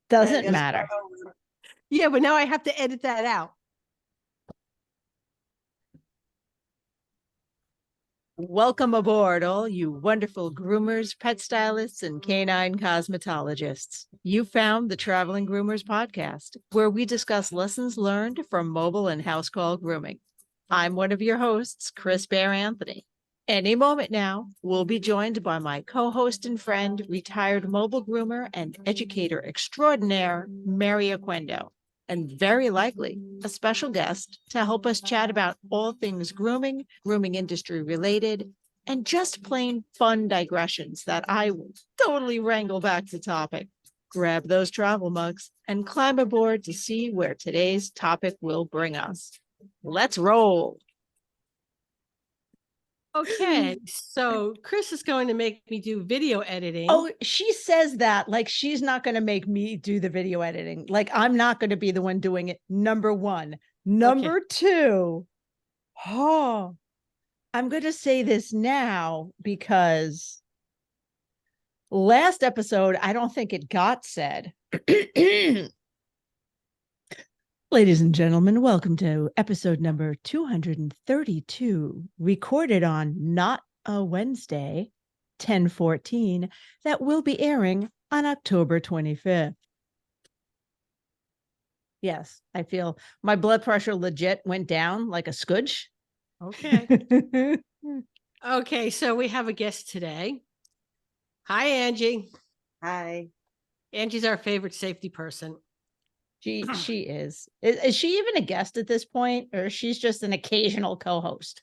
Doesn't matter. Yeah, but now I have to edit that out. Welcome aboard, all you wonderful groomers, pet stylists, and canine cosmetologists. You found the Traveling Groomers Podcast, where we discuss lessons learned from mobile and house call grooming. I'm one of your hosts, Chris Bear Anthony. Any moment now, we'll be joined by my co-host and friend, retired mobile groomer and educator extraordinaire, Mary Aquendo, and very likely a special guest to help us chat about all things grooming, grooming industry related, and just plain fun digressions that I will totally wrangle back to topic. Grab those travel mugs and climb aboard to see where today's topic will bring us. Let's roll. Okay, so Chris is going to make me do video editing. Oh, she says that like she's not going to make me do the video editing. Like I'm not going to be the one doing it. Number one. Number two. Oh, I'm going to say this now because last episode, I don't think it got said. Ladies and gentlemen, welcome to episode number 232, recorded on not a Wednesday, 10/14, that will be airing on October 25th. Yes, I feel my blood pressure legit went down like a scooch. Okay. Okay, so we have a guest today. Hi, Angie. Hi. Angie's our favorite safety person. She is. Is she even a guest at this point, or she's just an occasional co-host?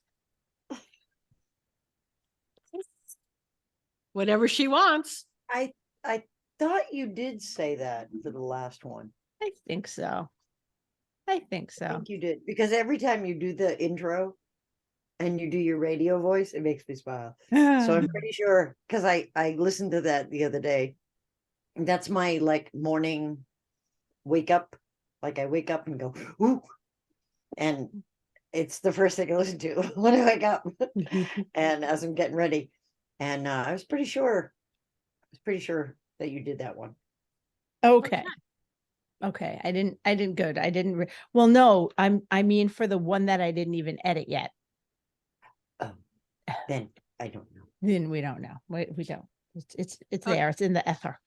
Whatever she wants. I thought you did say that for the last one. I think so. I think you did, because every time you do the intro and you do your radio voice, it makes me smile. So I'm pretty sure, because I listened to that the other day. That's my like morning wake up. Like I wake up and go, ooh, and it's the first thing I listen to when I wake up and as I'm getting ready. And I was pretty sure that you did that one. Okay. I didn't go to, well, no, I mean for the one that I didn't even edit yet. Oh, then I don't know. Then we don't know. We don't. It's there. It's in the ether.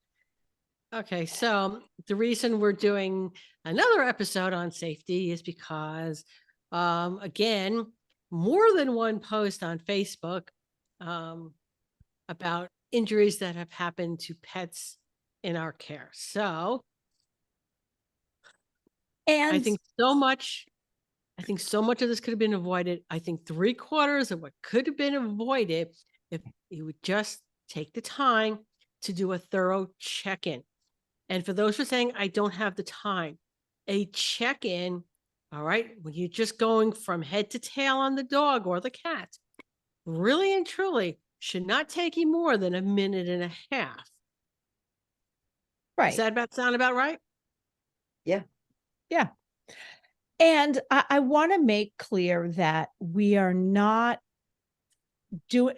Okay, so the reason we're doing another episode on safety is because, again, more than one post on Facebook about injuries that have happened to pets in our care. So, and I think so much of this could have been avoided. I think 3/4 of what could have been avoided if you would just take the time to do a thorough check-in. And for those who are saying, I don't have the time, a check-in, all right, when you're just going from head to tail on the dog or the cat, really and truly should not take you more than a minute and a half. Right. Does that sound about right? Yeah. Yeah. And I want to make clear that we are not doing...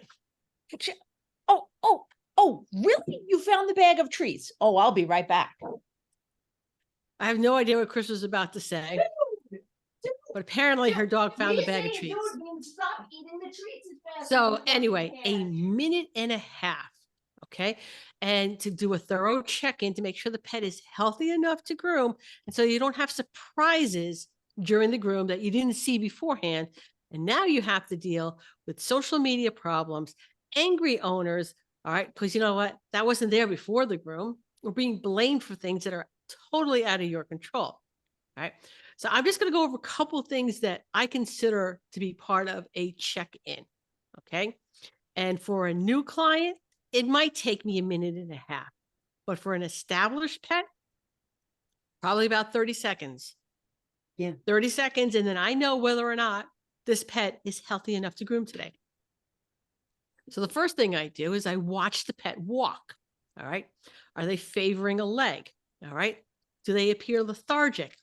Oh, really? You found the bag of treats? Oh, I'll be right back. I have no idea what Chris was about to say. But apparently her dog found the bag of treats. Stop eating the treats as fast. So anyway, a minute and a half. Okay. And to do a thorough check-in to make sure the pet is healthy enough to groom. And so you don't have surprises during the groom that you didn't see beforehand. And now you have to deal with social media problems, angry owners. All right. Because you know what? That wasn't there before the groom. We're being blamed for things that are totally out of your control. All right. So I'm just going to go over a couple of things that I consider to be part of a check-in. Okay. And for a new client, it might take me a minute and a half. But for an established pet, probably about 30 seconds. Yeah. 30 seconds. And then I know whether or not this pet is healthy enough to groom today. So the first thing I do is I watch the pet walk. All right. Are they favoring a leg? All right. Do they appear lethargic?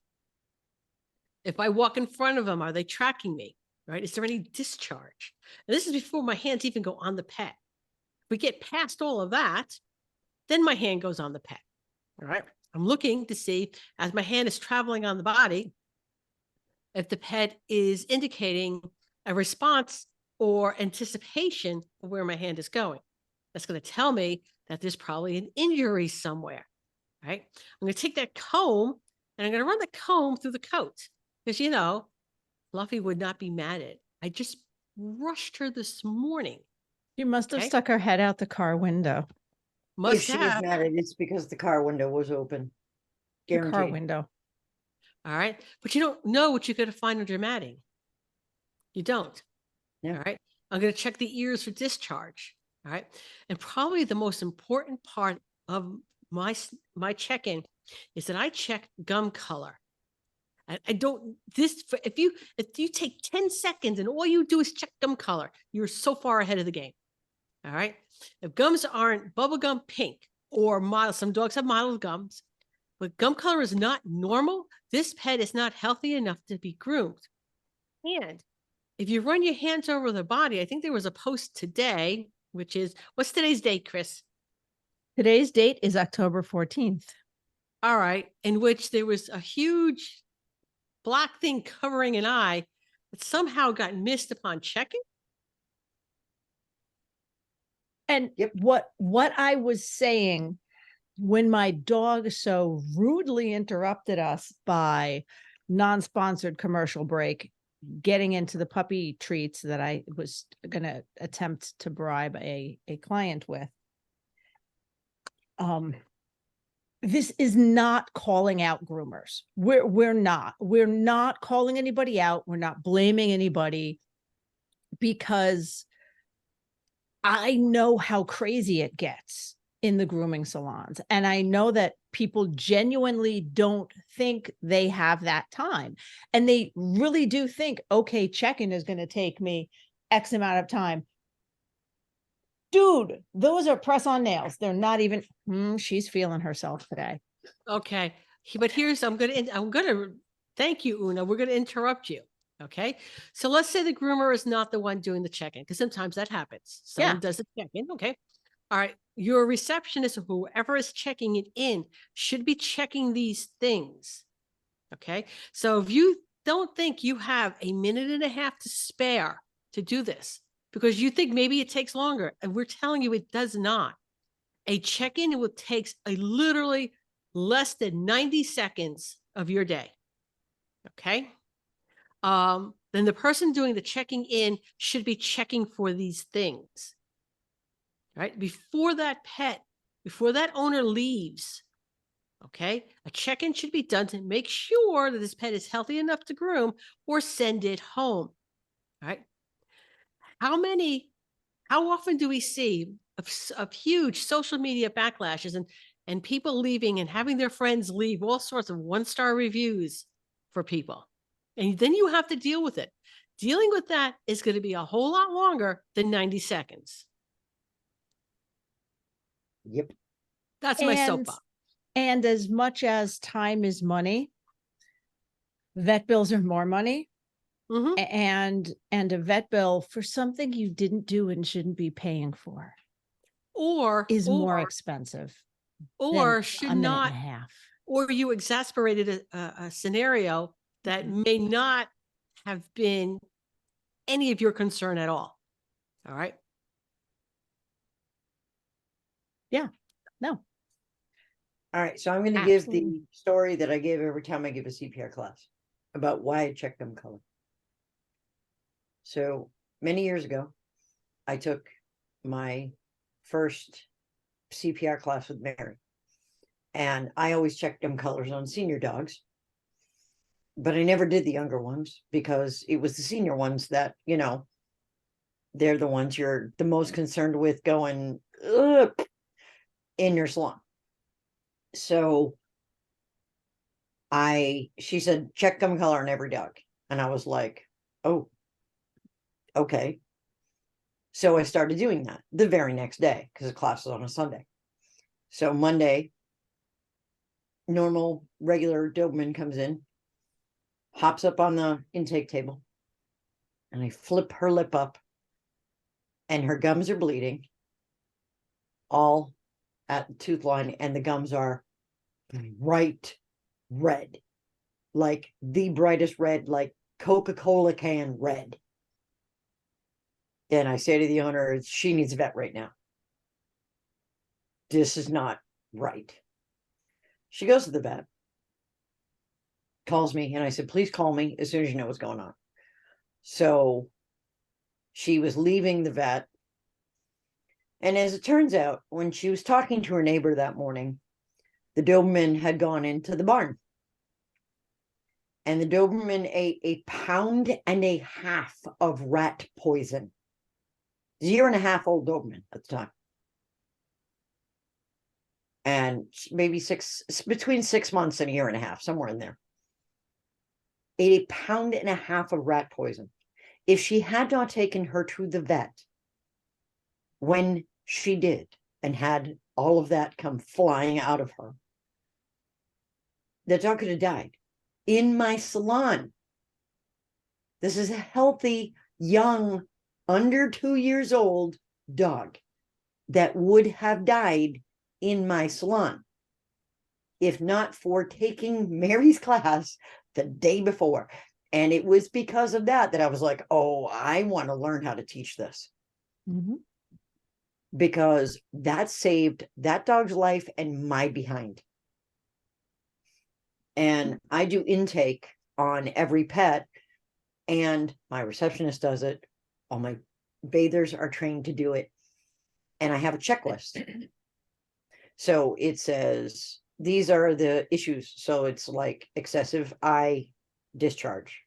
If I walk in front of them, are they tracking me? Right? Is there any discharge? And this is before my hands even go on the pet. If we get past all of that, then my hand goes on the pet. All right. I'm looking to see, as my hand is traveling on the body, if the pet is indicating a response or anticipation of where my hand is going. That's going to tell me that there's probably an injury somewhere, right? I'm going to take that comb and I'm going to run the comb through the coat because, Fluffy would not be mad at it. I just brushed her this morning. You must have Okay. stuck her head out the car window. If Must she was have. mad at it, it's because the car window was open. The car Guaranteed. window. All right. But you don't know what you're going to find under matting. You don't. Yeah. All right. I'm going to check the ears for discharge. All right. And probably the most important part of my check-in is that I check gum color. I don't if you take 10 seconds and all you do is check gum color, you're so far ahead of the game. All right. If gums aren't bubblegum pink or mild, some dogs have mottled gums, but gum color is not normal, this pet is not healthy enough to be groomed. And if you run your hands over the body, I think there was a post today, which is, what's today's date, Chris? Today's date is October 14th. All right. In which there was a huge black thing covering an eye that somehow got missed upon checking. And Yep. what I was saying when my dog so rudely interrupted us by non-sponsored commercial break, getting into the puppy treats that I was going to attempt to bribe a client with. This is not calling out groomers. We're not calling anybody out. We're not blaming anybody, because I know how crazy it gets in the grooming salons. And I know that people genuinely don't think they have that time. And they really do think, okay, check-in is going to take me X amount of time. Dude, those are press-on nails. They're not even, she's feeling herself today. Okay. But I'm going to thank you, Una. We're going to interrupt you. Okay. So let's say the groomer is not the one doing the check-in, because sometimes that happens. Someone does the check-in. Okay. All right. Your receptionist or whoever is checking it in should be checking these things. Okay. So if you don't think you have a minute and a half to spare to do this, because you think maybe it takes longer, and we're telling you it does not. A check-in will take literally less than 90 seconds of your day. Okay. Then the person doing the checking in should be checking for these things. Right? Before that owner leaves, okay, a check-in should be done to make sure that this pet is healthy enough to groom or send it home. All right. How often do we see of huge social media backlashes and people leaving and having their friends leave all sorts of one-star reviews for people? And then you have to deal with it. Dealing with that is going to be a whole lot longer than 90 seconds. Yep. That's my soapbox. And as much as time is money, vet bills are more money. And a vet bill for something you didn't do and shouldn't be paying for is more expensive. Or should not, a half. or you exasperated a scenario that may not have been any of your concern at all. All right. Yeah. No. All right. So I'm going to give the story that I give every time I give a CPR class about why I check gum color. So many years ago, I took my first CPR class with Mary, and I always checked gum colors on senior dogs, but I never did the younger ones because it was the senior ones that, they're the ones you're the most concerned with going in your salon. So she said, check gum color on every dog. And I was like, oh, okay. So I started doing that the very next day because the class was on a Sunday. So Monday, normal, regular Doberman comes in, hops up on the intake table, and I flip her lip up, and her gums are bleeding all at the tooth line, and the gums are bright red, like the brightest red, like Coca-Cola can red. And I say to the owner, she needs a vet right now. This is not right. She goes to the vet, calls me, and I said, please call me as soon as you know what's going on. So she was leaving the vet. And as it turns out, when she was talking to her neighbor that morning, the Doberman had gone into the barn. And the Doberman ate 1.5 pounds of rat poison. 1.5-year-old Doberman at the time. And maybe between 6 months and 1.5 years, somewhere in there. Ate 1.5 pounds of rat poison. If she had not taken her to the vet when she did and had all of that come flying out of her, the dog could have died in my salon. This is a healthy, young, under 2 years old dog that would have died in my salon if not for taking Mary's class the day before. And it was because of that I was like, oh, I want to learn how to teach this. Mm-hmm. Because that saved that dog's life and my behind. And I do intake on every pet, and my receptionist does it. All my bathers are trained to do it. And I have a checklist. So it says, these are the issues. So it's like excessive eye discharge.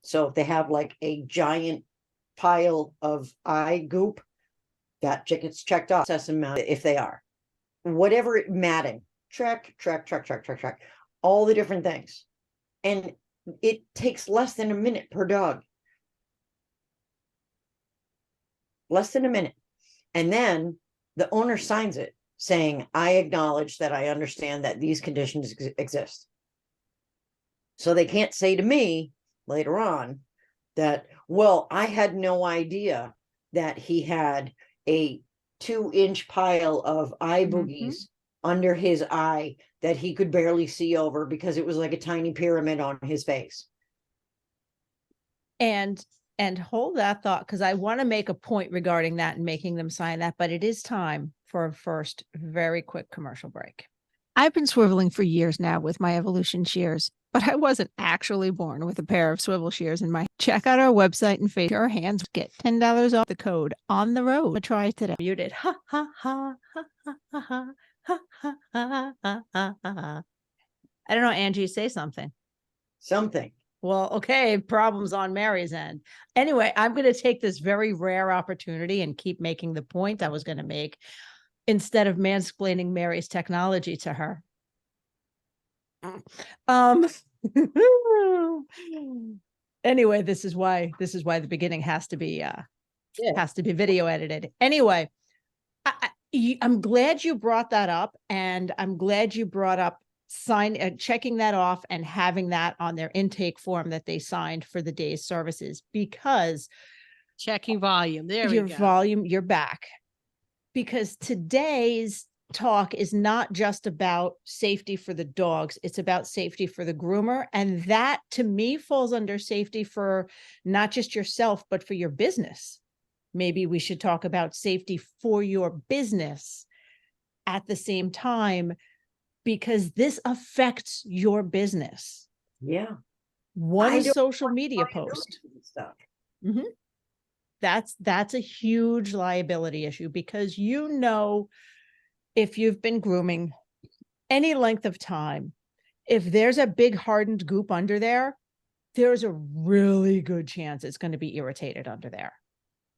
So if they have like a giant pile of eye goop, that gets checked off. If they are, whatever, matting, check, all the different things. And it takes less than a minute per dog. Less than a minute. And then the owner signs it saying, I acknowledge that I understand that these conditions exist. So they can't say to me later on that, well, I had no idea that he had a 2-inch pile of eye boogies under his eye that he could barely see over because it was like a tiny pyramid on his face. And hold that thought, because I want to make a point regarding that and making them sign that, but it is time for a first very quick commercial break. I've been swiveling for years now with my Evolution shears, but I wasn't actually born with a pair of swivel shears in my. Check out our website and face our hands. Get $10 off the code on the road. Try today. Muted. Ha ha ha ha ha ha ha ha ha ha ha. I don't know, Angie, say something. Something. Well, okay, problems on Mary's end. Anyway, I'm going to take this very rare opportunity and keep making the point I was going to make instead of mansplaining Mary's technology to her. Anyway, this is why the beginning has to be video edited. Anyway, I'm glad you brought that up, and I'm glad you brought up checking that off and having that on their intake form that they signed for the day's services, because checking volume. There we go. Volume, you're back. Because today's talk is not just about safety for the dogs, it's about safety for the groomer. And that to me falls under safety for not just yourself, but for your business. Maybe we should talk about safety for your business at the same time, because this affects your business. Yeah. One social media post. Mm-hmm. That's a huge liability issue, because if you've been grooming any length of time, if there's a big hardened goop under there, there's a really good chance it's going to be irritated under there.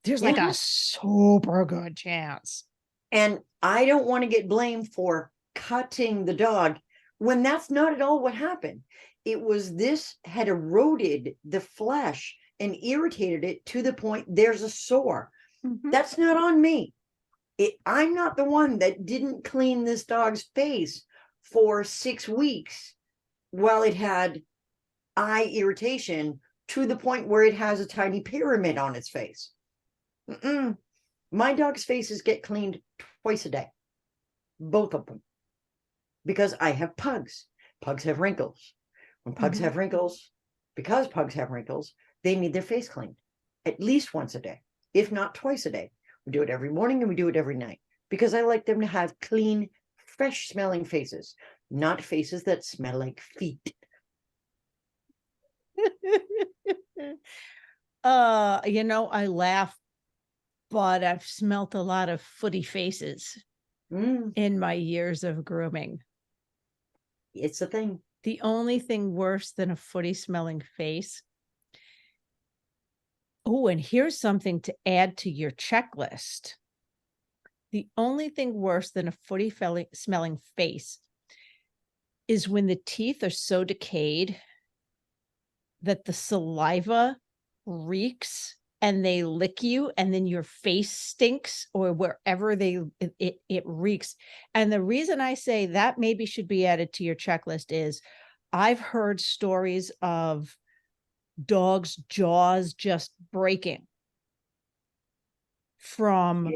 There's like a super good chance. And I don't want to get blamed for cutting the dog when that's not at all what happened. It was this had eroded the flesh and irritated it to the point there's a sore. Mm-hmm. That's not on me. I'm not the one that didn't clean this dog's face for 6 weeks while it had eye irritation to the point where it has a tiny pyramid on its face. My dog's faces get cleaned twice a day. Both of them. because I have pugs. Pugs have wrinkles. When pugs have wrinkles, because pugs have wrinkles, they need their face cleaned at least once a day, if not twice a day. We do it every morning and we do it every night because I like them to have clean, fresh smelling faces, not faces that smell like feet. I laugh, but I've smelt a lot of footy faces in my years of grooming. It's a thing. The only thing worse than a footy smelling face. Oh, and here's something to add to your checklist. The only thing worse than a footy smelling face is when the teeth are so decayed that the saliva reeks and they lick you and then your face stinks, or wherever it reeks. And the reason I say that maybe should be added to your checklist is I've heard stories of dogs' jaws just breaking from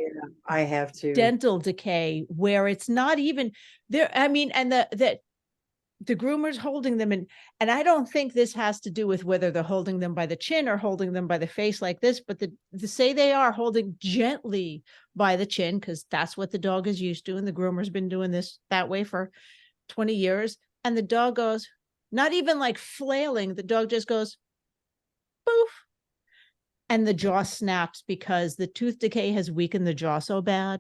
I have to dental decay, where it's not even there. I mean, and the groomer's holding them, and I don't think this has to do with whether they're holding them by the chin or holding them by the face like this, but the say they are holding gently by the chin, because that's what the dog is used to, and the groomer's been doing this that way for 20 years, and the dog goes, not even like flailing, the dog just goes poof, and the jaw snaps because the tooth decay has weakened the jaw so bad.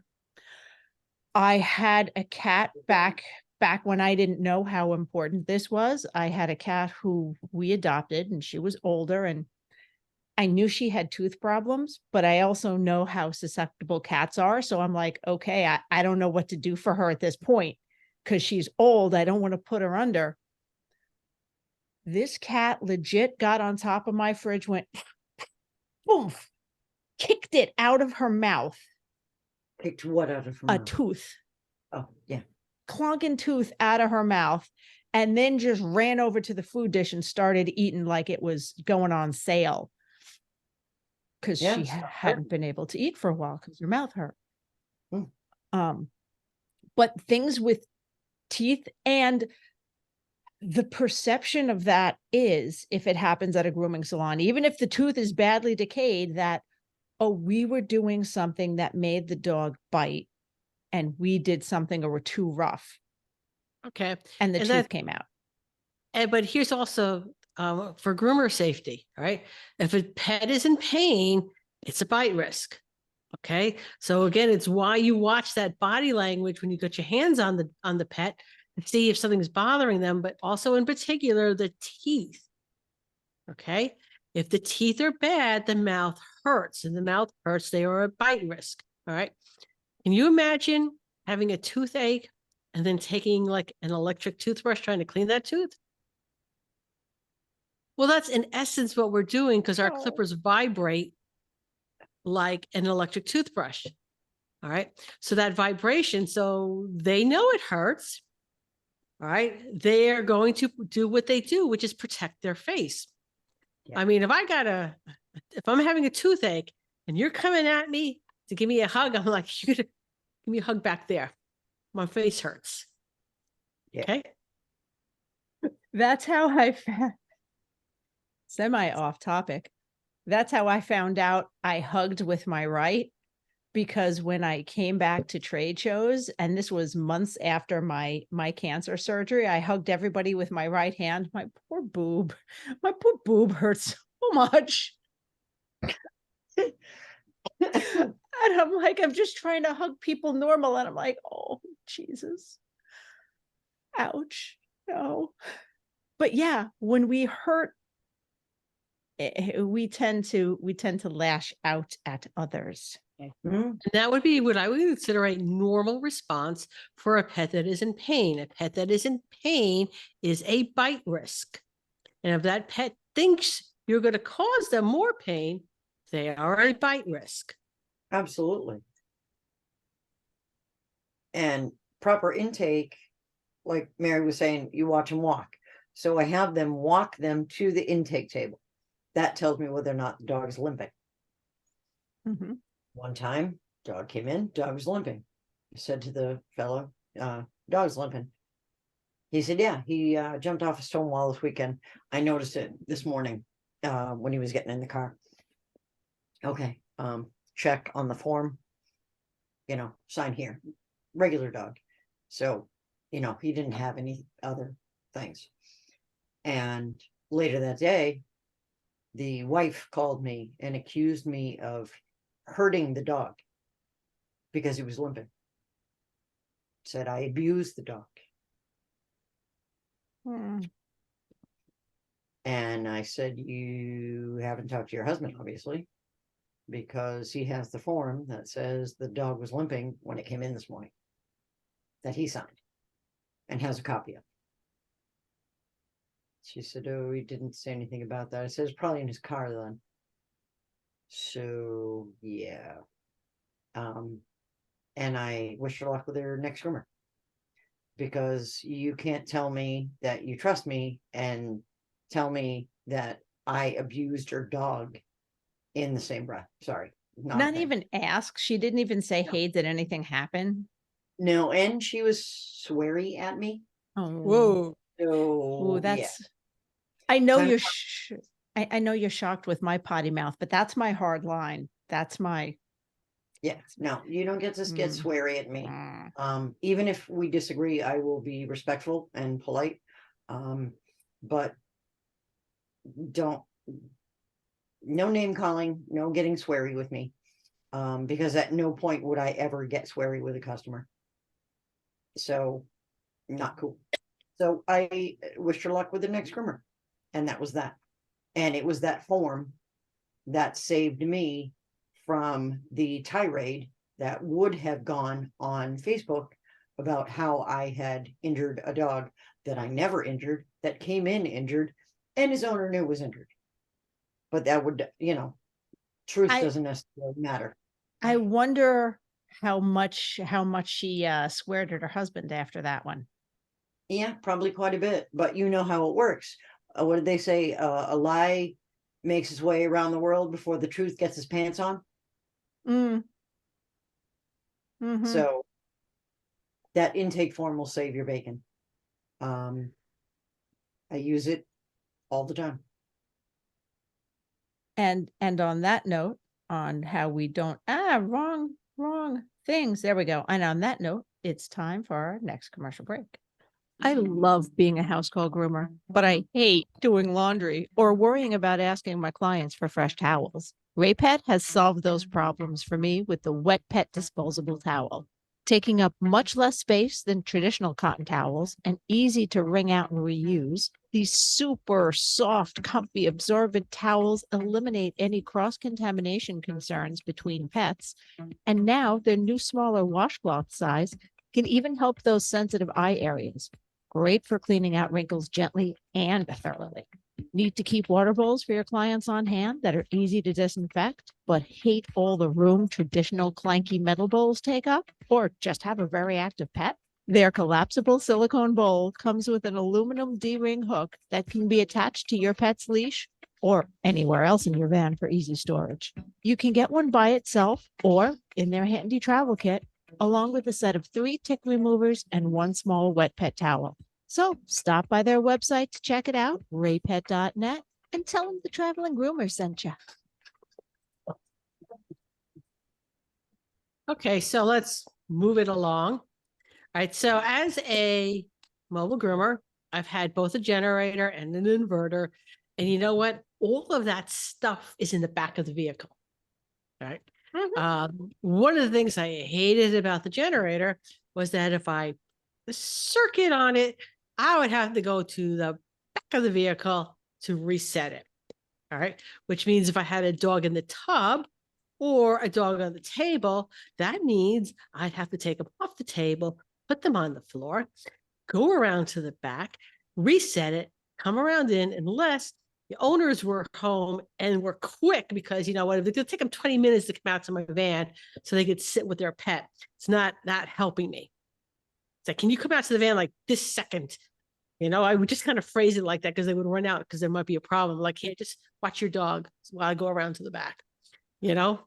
I had a cat back when I didn't know how important this was. I had a cat who we adopted, and she was older, and I knew she had tooth problems, but I also know how susceptible cats are. So I'm like, okay, I don't know what to do for her at this point because she's old. I don't want to put her under. This cat legit got on top of my fridge, went boom, kicked it out of her mouth. Kicked what out of her mouth? A mouth? tooth. Oh, yeah. Clunking tooth out of her mouth, and then just ran over to the food dish and started eating like it was going on sale, because she hadn't been able to eat for a while because her mouth hurt. But things with teeth, and the perception of that is, if it happens at a grooming salon, even if the tooth is badly decayed, that, oh, we were doing something that made the dog bite, and we did something or were too rough. Okay. And the tooth came out. But here's also for groomer safety, right? If a pet is in pain, it's a bite risk. Okay. So again, it's why you watch that body language when you get your hands on the pet to see if something's bothering them, but also in particular, the teeth. Okay. If the teeth are bad, the mouth hurts, and the mouth hurts, they are a bite risk. All right. Can you imagine having a toothache and then taking like an electric toothbrush trying to clean that tooth? Well, that's in essence what we're doing, because our clippers vibrate like an electric toothbrush. All right. So that vibration, so they know it hurts. All right. They are going to do what they do, which is protect their face. Yeah. I mean, if I'm having a toothache and you're coming at me to give me a hug, I'm like, you're gonna give me a hug back there. My face hurts. Yeah. Okay. That's how I found, semi off topic. That's how I found out I hugged with my right, because when I came back to trade shows, and this was months after my cancer surgery, I hugged everybody with my right hand. My poor boob hurts so much. And I'm like, I'm just trying to hug people normal. And I'm like, oh, Jesus. Ouch. No. But yeah, when we hurt, we tend to lash out at others. And that would be what I would consider a normal response for a pet that is in pain. A pet that is in pain is a bite risk. And if that pet thinks you're going to cause them more pain, they are a bite risk. Absolutely. And proper intake, like Mary was saying, you watch them walk. So I have them walk them to the intake table. That tells me whether or not the dog is limping. Mm-hmm. One time, dog came in, dog was limping. I said to the fellow, dog's limping. He said, yeah, he jumped off a stone wall this weekend. I noticed it this morning when he was getting in the car. Okay, check on the form, sign here, regular dog. So, he didn't have any other things. And later that day, the wife called me and accused me of hurting the dog because he was limping. Said I abused the dog. And I said, you haven't talked to your husband, obviously, because he has the form that says the dog was limping when it came in this morning that he signed and has a copy of. She said, oh, he didn't say anything about that. I said, it's probably in his car then. So, yeah. And I wish her luck with her next groomer, because you can't tell me that you trust me and tell me that I abused your dog in the same breath. Sorry. Not even ask. She didn't even say, No. hey, did anything happen? No, and she was sweary at me. Oh, Whoa. So that's, I know Time you're, I know you're shocked with my potty mouth, but that's my hard line. That's my, no, you don't get to get Mm. sweary at me. Even if we disagree, I will be respectful and polite. But no name calling, no getting sweary with me. Because at no point would I ever get sweary with a customer. So not cool. So I wished her luck with the next groomer. And that was that. And it was that form that saved me from the tirade that would have gone on Facebook about how I had injured a dog that I never injured, that came in injured, and his owner knew was injured. But that would, truth doesn't necessarily matter. I wonder how much she sweared at her husband after that one. Yeah, probably quite a bit, but you know how it works. What did they say? A lie makes its way around the world before the truth gets its pants on. So that intake form will save your bacon. I use it all the time. And on that note, on how we don't wrong things. There we go. And on that note, it's time for our next commercial break. I love being a house call groomer, but I hate doing laundry or worrying about asking my clients for fresh towels. Raypet has solved those problems for me with the Wet Pet disposable towel, taking up much less space than traditional cotton towels and easy to wring out and reuse. These super soft, comfy, absorbent towels eliminate any cross-contamination concerns between pets. And now their new smaller washcloth size can even help those sensitive eye areas. Great for cleaning out wrinkles gently and thoroughly. Need to keep water bowls for your clients on hand that are easy to disinfect, but hate all the room traditional clanky metal bowls take up? Or just have a very active pet? Their collapsible silicone bowl comes with an aluminum D-ring hook that can be attached to your pet's leash or anywhere else in your van for easy storage. You can get one by itself or in their handy travel kit, along with a set of 3 tick removers and 1 small wet pet towel. So stop by their website to check it out, raypet.net, and tell them the Traveling Groomer sent you. Okay, so let's move it along. All right, so as a mobile groomer, I've had both a generator and an inverter. And you know what? All of that stuff is in the back of the vehicle. All right. One of the things I hated about the generator was that if I circuit on it, I would have to go to the back of the vehicle to reset it. All right. Which means if I had a dog in the tub or a dog on the table, that means I'd have to take them off the table, put them on the floor, go around to the back, reset it, come around in, unless the owners were home and were quick, because you know what, it'll take them 20 minutes to come out to my van so they could sit with their pet. It's not helping me. It's like, can you come out to the van like this second? You know, I would just kind of phrase it like that because they would run out because there might be a problem. Like, hey, just watch your dog while I go around to the back. You know,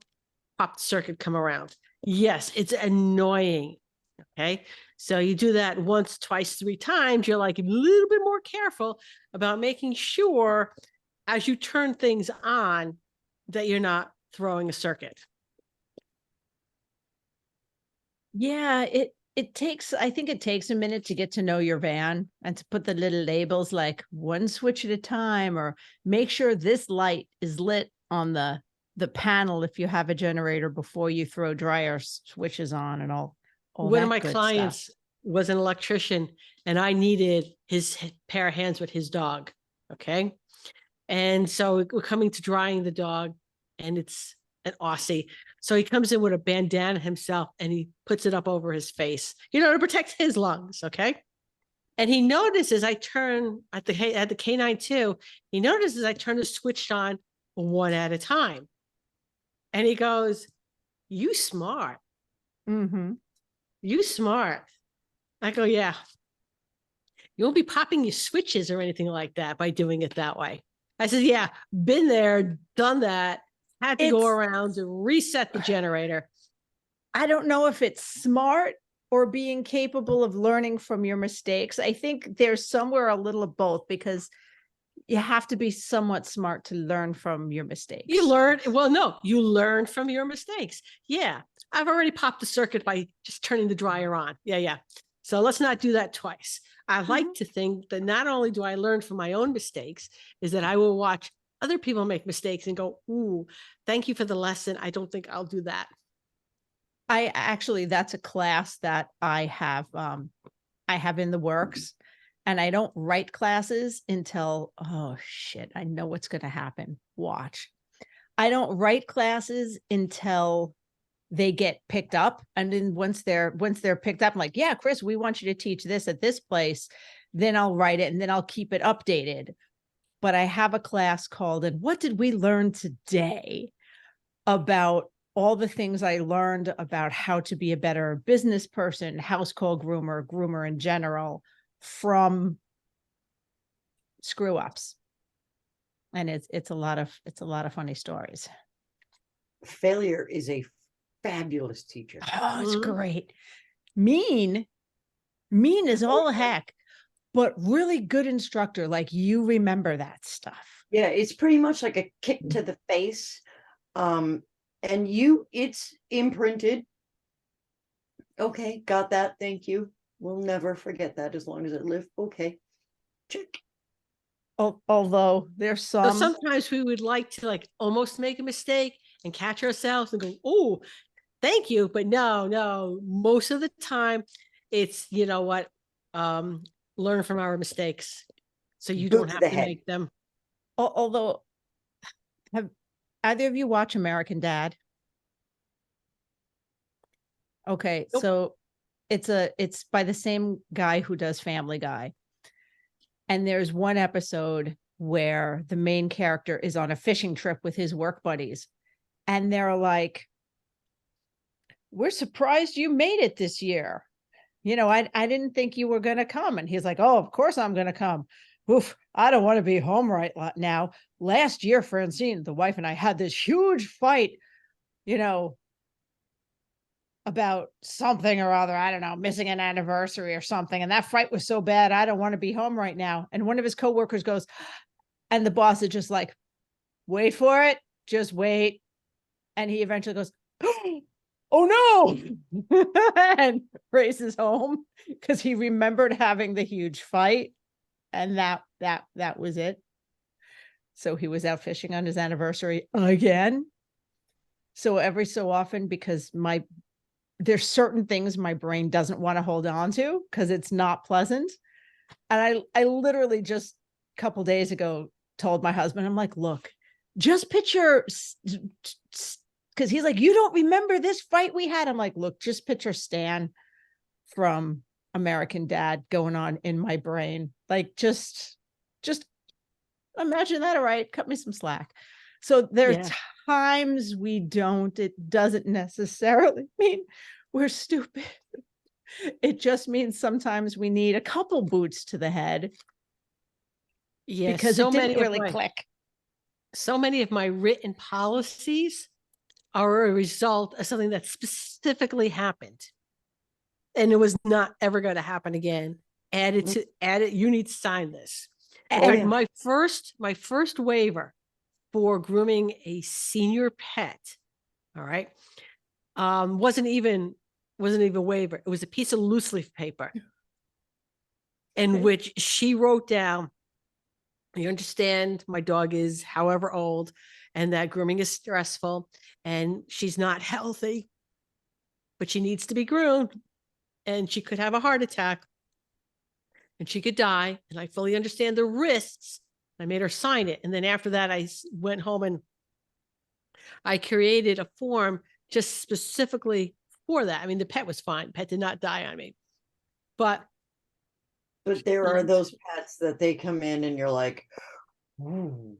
pop the circuit, come around. Yes, it's annoying. Okay. So you do that once, twice, 3 times. You're like a little bit more careful about making sure as you turn things on that you're not throwing a circuit. Yeah, it takes, I think it takes a minute to get to know your van and to put the little labels like one switch at a time, or make sure this light is lit on the panel if you have a generator before you throw dryer switches on, and all One of that my good clients stuff. was an electrician, and I needed his pair of hands with his dog. Okay. And so we're coming to drying the dog, and it's an Aussie. So he comes in with a bandana himself and he puts it up over his face, to protect his lungs. Okay. And he notices I turn at the canine too. He notices I turn the switch on one at a time. And he goes, "You smart. Mm-hmm. You smart." I go, "Yeah. You won't be popping your switches or anything like that by doing it that way." I said, "Yeah, been there, done that. Had to go It's, around to reset the generator." I don't know if it's smart or being capable of learning from your mistakes. I think there's somewhere a little of both, because you have to be somewhat smart to learn from your mistakes. You learn from your mistakes. Yeah, I've already popped the circuit by just turning the dryer on. Yeah. So let's not do that twice. I like to think that not only do I learn from my own mistakes, is that I will watch other people make mistakes and go, "Ooh, thank you for the lesson. I don't think I'll do that." I actually, that's a class that I have in the works, and I don't write classes until, oh shit, I know what's going to happen. Watch. I don't write classes until they get picked up. And then once they're picked up, I'm like, yeah, Chris, we want you to teach this at this place. Then I'll write it and then I'll keep it updated. But I have a class called, and what did we learn today, about all the things I learned about how to be a better business person, house call groomer in general, from screw ups. And it's a lot of funny stories. Failure is a fabulous teacher. Oh, it's Mhm. great. Mean is all heck, but really good instructor. Like, you remember that stuff. Yeah, it's pretty much like a kick to the face. And it's imprinted. Okay, got that. Thank you. We'll never forget that as long as it lives. Okay. Check. Although there's So some, sometimes we would like to almost make a mistake and catch ourselves and go, "Oh, thank you." But no, most of the time it's, learn from our mistakes so you Boot don't to have the to head. make them. although, have either of you watch American Dad? Okay, Nope. so it's by the same guy who does Family Guy. And there's one episode where the main character is on a fishing trip with his work buddies. And they're like, "We're surprised you made it this year. I didn't think you were going to come." And he's like, "Oh, of course I'm going to come. Oof, I don't want to be home right now. Last year, Francine, the wife, and I had this huge fight, you know, about something or other. I don't know, missing an anniversary or something. And that fight was so bad. I don't want to be home right now." And one of his coworkers goes, and the boss is just like, "Wait for it. Just wait." And he eventually goes, "Oh no," and races home because he remembered having the huge fight. And that was it. So he was out fishing on his anniversary again. So every so often, because there's certain things my brain doesn't want to hold on to because it's not pleasant. And I literally just a couple days ago told my husband, I'm like, "Look, just picture," because he's like, "You don't remember this fight we had?" I'm like, "Look, just picture Stan from American Dad going on in my brain. Like, just imagine that. All right, cut me some slack." So there are Yeah. times we don't. It doesn't necessarily mean we're stupid. It just means sometimes we need a couple boots to the head Yeah. because it didn't really click. So many of my written policies are a result of something that specifically happened. and it was not ever going to happen again. Add it. You need to sign this. Oh, And yeah. my first waiver for grooming a senior pet, all right, wasn't even waiver. It was a piece of loose leaf paper in which she wrote down, you understand my dog is however old, and that grooming is stressful, and she's not healthy, but she needs to be groomed, and she could have a heart attack, and she could die, and I fully understand the risks. I made her sign it, and then after that, I went home and I created a form just specifically for that. I mean, the pet was fine. Pet did not die on me, but there are those pets that they come in and you're like, ooh.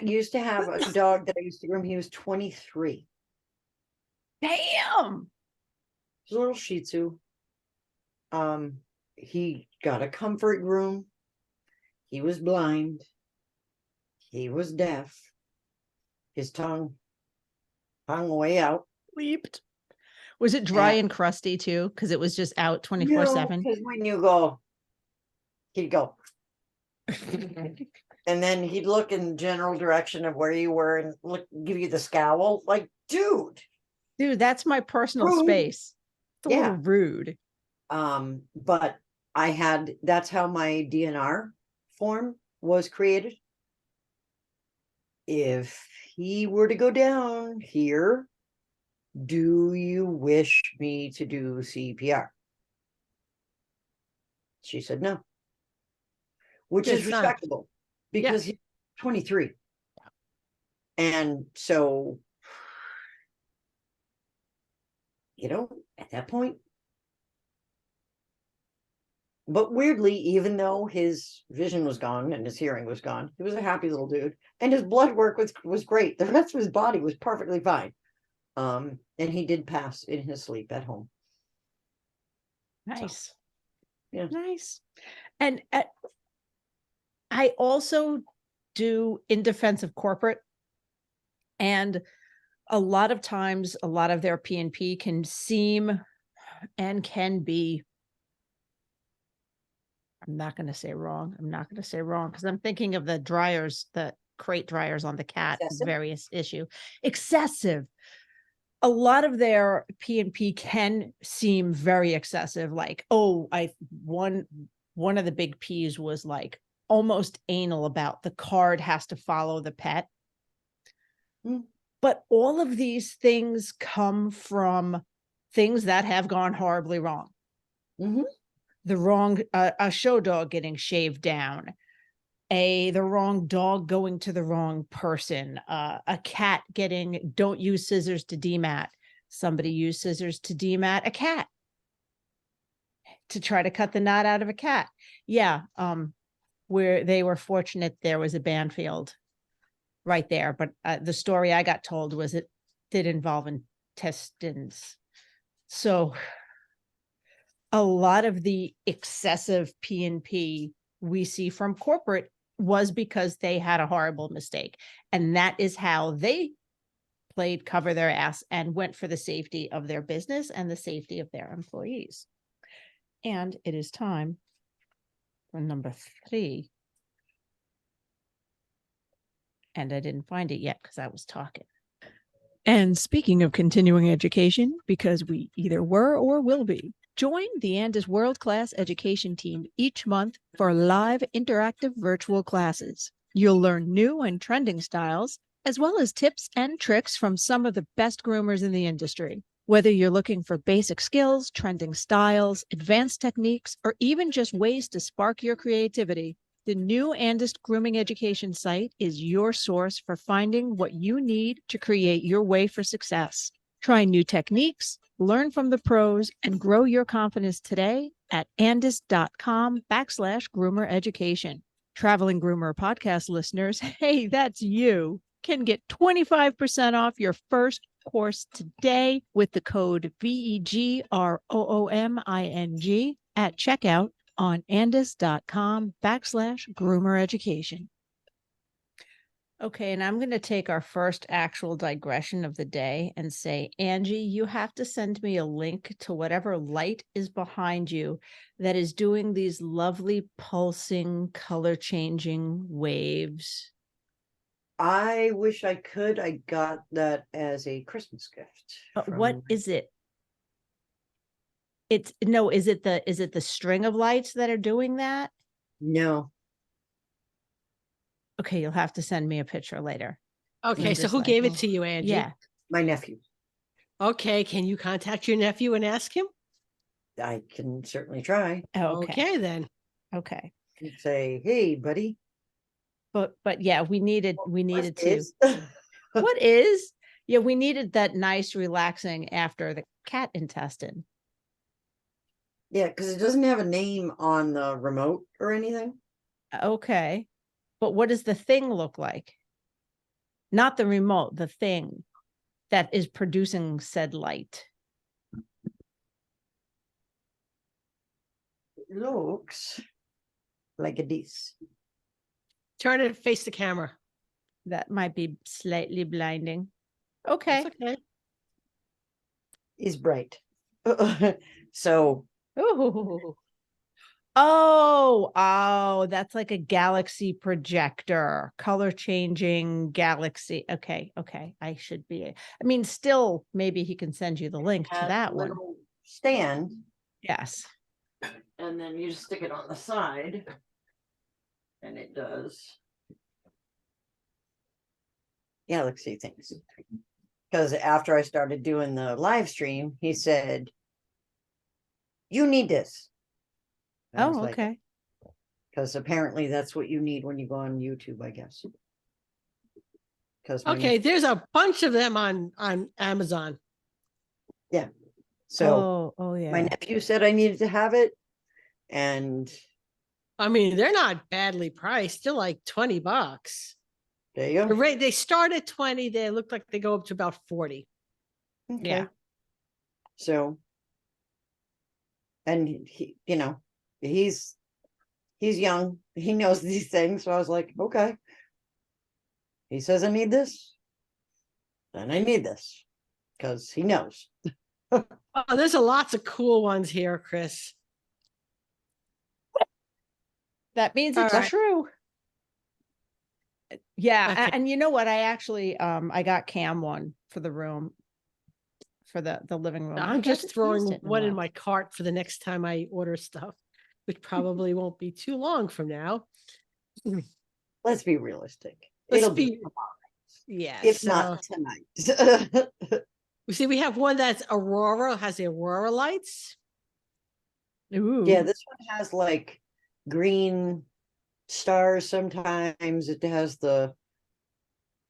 Used to have a dog that I used to groom. He was 23. Damn. He's a little Shih Tzu. He got a comfort groom. He was blind. He was deaf. His tongue hung way out. Leaped. Was it dry and crusty too? Because it was just out 24/7. Because when you go, he'd go. And then he'd look in general direction of where you were and give you the scowl. Like, dude, that's my personal rude. Space. It's a little rude. But that's how my DNR form was created. If he were to go down here, do you wish me to do CPR? She said no, which is respectable because he's 23. And so, at that point, but weirdly, even though his vision was gone and his hearing was gone, he was a happy little dude, and his blood work was great. The rest of his body was perfectly fine. And he did pass in his sleep at home. Nice. So, yeah. Nice. And I also do in defense of corporate, and a lot of times, a lot of their P&P can seem and can be, I'm not going to say wrong because I'm thinking of the dryers, the crate dryers on the cat, various issue. Excessive. A lot of their P&P can seem very excessive. Like, one of the big P's was like almost anal about the card has to follow the pet. But all of these things come from things that have gone horribly wrong. Mm-hmm. The wrong, a show dog getting shaved down, the wrong dog going to the wrong person, a cat don't use scissors to demat. Somebody used scissors to demat a cat to try to cut the knot out of a cat. Yeah. Where they were fortunate there was a Banfield right there. But the story I got told was it did involve intestines. So a lot of the excessive P&P we see from corporate was because they had a horrible mistake. And that is how they played cover their ass and went for the safety of their business and the safety of their employees. And it is time for number 3. And I didn't find it yet because I was talking. And speaking of continuing education, because we either were or will be, join the Andis World-Class Education Team each month for live interactive virtual classes. You'll learn new and trending styles, as well as tips and tricks from some of the best groomers in the industry. Whether you're looking for basic skills, trending styles, advanced techniques, or even just ways to spark your creativity, the new Andis Grooming Education site is your source for finding what you need to create your way for success. Try new techniques, learn from the pros, and grow your confidence today at andis.com/groomer education. Traveling Groomer Podcast listeners, hey, that's you, can get 25% off your first course today with the code VEGROOMING at checkout on andis.com/groomer education. Okay, and I'm going to take our first actual digression of the day and say, Angie, you have to send me a link to whatever light is behind you that is doing these lovely pulsing, color changing waves. I wish I could. I got that as a Christmas gift. What from- is it? Is it the string of lights that are doing that? No, Okay, you'll have to send me a picture later. Okay, I'm so just who like, gave it well, to you, Angie? Yeah. my nephew. Okay, can you contact your nephew and ask him? I can certainly try. Okay. Okay, then. Okay. and say, hey, buddy. But yeah, we needed what's to. this?" What is? Yeah, we needed that nice relaxing after the cat intestine. Yeah, because it doesn't have a name on the remote or anything. Okay. But what does the thing look like? Not the remote, the thing that is producing said light. It looks like a this. Turn it, face the camera. That might be slightly blinding. Okay. That's okay. Is bright. So Ooh. Oh, that's like a galaxy projector, color changing galaxy. Okay. I should be. I mean, still, maybe he can send you the link to has that a one. little stand, Yes. and then you just stick it on the side, and it does galaxy things. Because after I started doing the live stream, he said, "You need this." And I was Oh, like, okay. because apparently that's what you need when you go on YouTube, I guess. Because Okay, there's a bunch of them on Amazon. so Oh, my yeah. nephew said I needed to have it, and I mean, they're not badly priced. They're like $20. there you The go. rate they start at 20, they look like they go up to about 40. Okay. Yeah. So, and he, he's young. He knows these things. So I was like, okay. He says I need this, then I need this because he knows. Oh, there's a lots of cool ones here, Chris. That means All it's right. true. Yeah. Okay. And you know what? I actually I got Cam one for the room, for the living room. I'm He hasn't just throwing used it in a one in while. my cart for the next time I order stuff, which probably won't be too long from now. Let's be realistic. Let's It'll be- be tomorrow, Yeah. if so not tonight. we see we have one that's Aurora, has the Aurora lights. Ooh. Yeah, this one has like green stars sometimes. It has the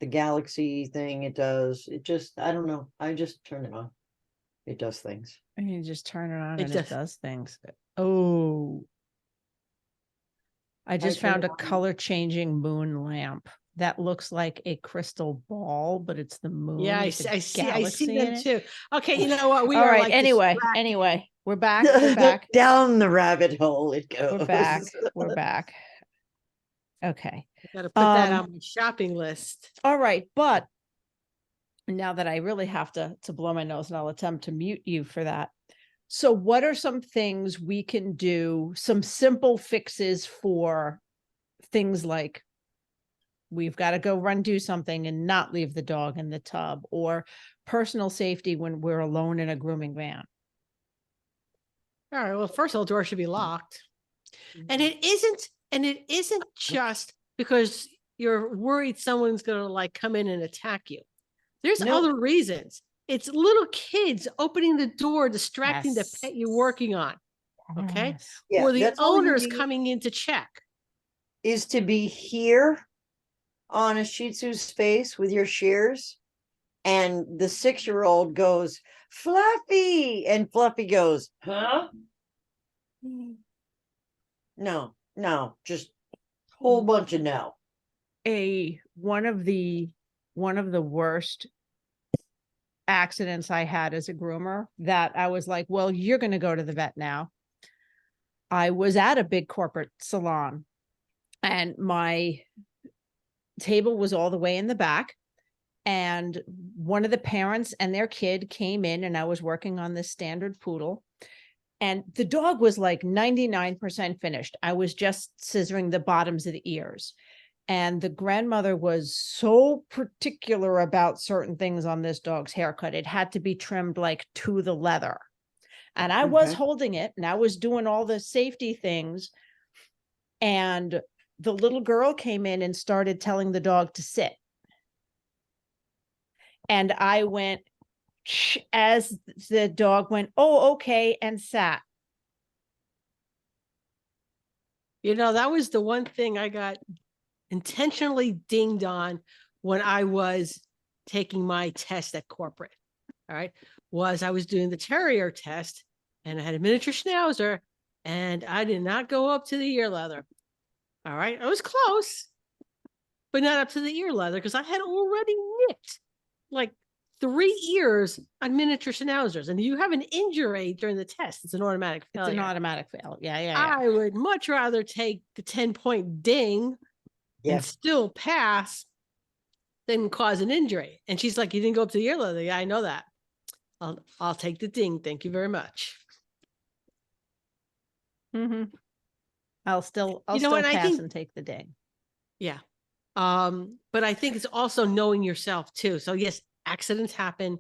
galaxy thing. It just I don't know. I just turn it on. It does things. And you just turn it on It and does. it does things. Oh. I just turn found it a on. color changing moon lamp that looks like a crystal ball, but it's the moon. Yeah, I with a see galaxy them in it. too. Okay, you know what? We All are right. like Anyway, we're back. We're back. Down the rabbit hole it goes. We're back. We're back. Okay. got to put that Um, on my shopping list. All right, but now that I really have to blow my nose, and I'll attempt to mute you for that. So what are some things we can do, some simple fixes for things like we've got to go do something and not leave the dog in the tub, or personal safety when we're alone in a grooming van? All right. Well, first of all, the door should be locked. And it isn't just because you're worried someone's going to like come in and attack you. There's No. other reasons. It's little kids opening the door, distracting the pet you're working on. Okay. Yes. Yeah, Or the that's all you owners need coming in to check. is to be here on a Shih Tzu's face with your shears, and the 6-year-old goes, Fluffy, and Fluffy goes, huh? No, just whole bunch of no. One of the worst accidents I had as a groomer that I was like, well, you're going to go to the vet now. I was at a big corporate salon, and my table was all the way in the back. And one of the parents and their kid came in, and I was working on this standard poodle. And the dog was like 99% finished. I was just scissoring the bottoms of the ears. And the grandmother was so particular about certain things on this dog's haircut. It had to be trimmed like to the leather. And I was holding it, and I was doing all the safety things. And the little girl came in and started telling the dog to sit. And I went, as the dog went, oh, okay, and sat. You know, that was the one thing I got intentionally dinged on when I was taking my test at corporate. All right. Was I was doing the terrier test, and I had a miniature schnauzer, and I did not go up to the ear leather. All right. I was close, but not up to the ear leather, because I had already nicked like 3 ears on miniature schnauzers. And you have an injury during the test, it's an automatic failure. It's an automatic fail. Yeah. I would much rather take the 10-point ding and still pass than cause an injury. And she's like, you didn't go up to the ear leather. Yeah, I know that. I'll take the ding. Thank you very much. Mm-hmm. I'll still pass and take the ding. Yeah. But I think it's also knowing yourself too. So yes, accidents happen,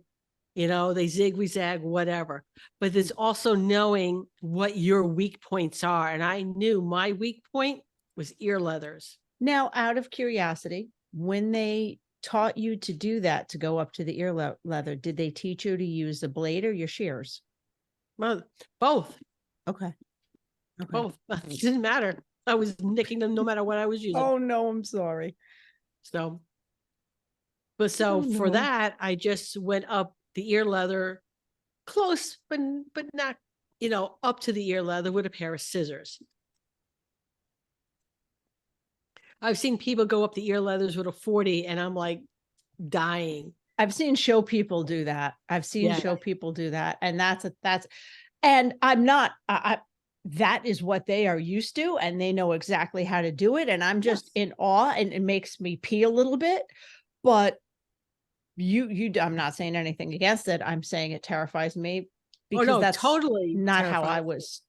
you know, they zig, we zag, whatever, but there's also knowing what your weak points are. And I knew my weak point was ear leathers. Now, out of curiosity, when they taught you to do that, to go up to the ear leather, did they teach you to use the blade or your shears? Well, both. Okay. Both. It didn't matter. I was nicking them no matter what I was using. Oh no, I'm sorry. So, but for that, I just went up the ear leather close, but not, you know, up to the ear leather with a pair of scissors. I've seen people go up the ear leathers with a 40, and I'm like dying. I've seen show people do that. And and I'm not, that is what they are used to, and they know exactly how to do it. And I'm just in awe, and it makes me pee a little bit, but I'm not saying anything against it. I'm saying it terrifies me, because that's totally not how I was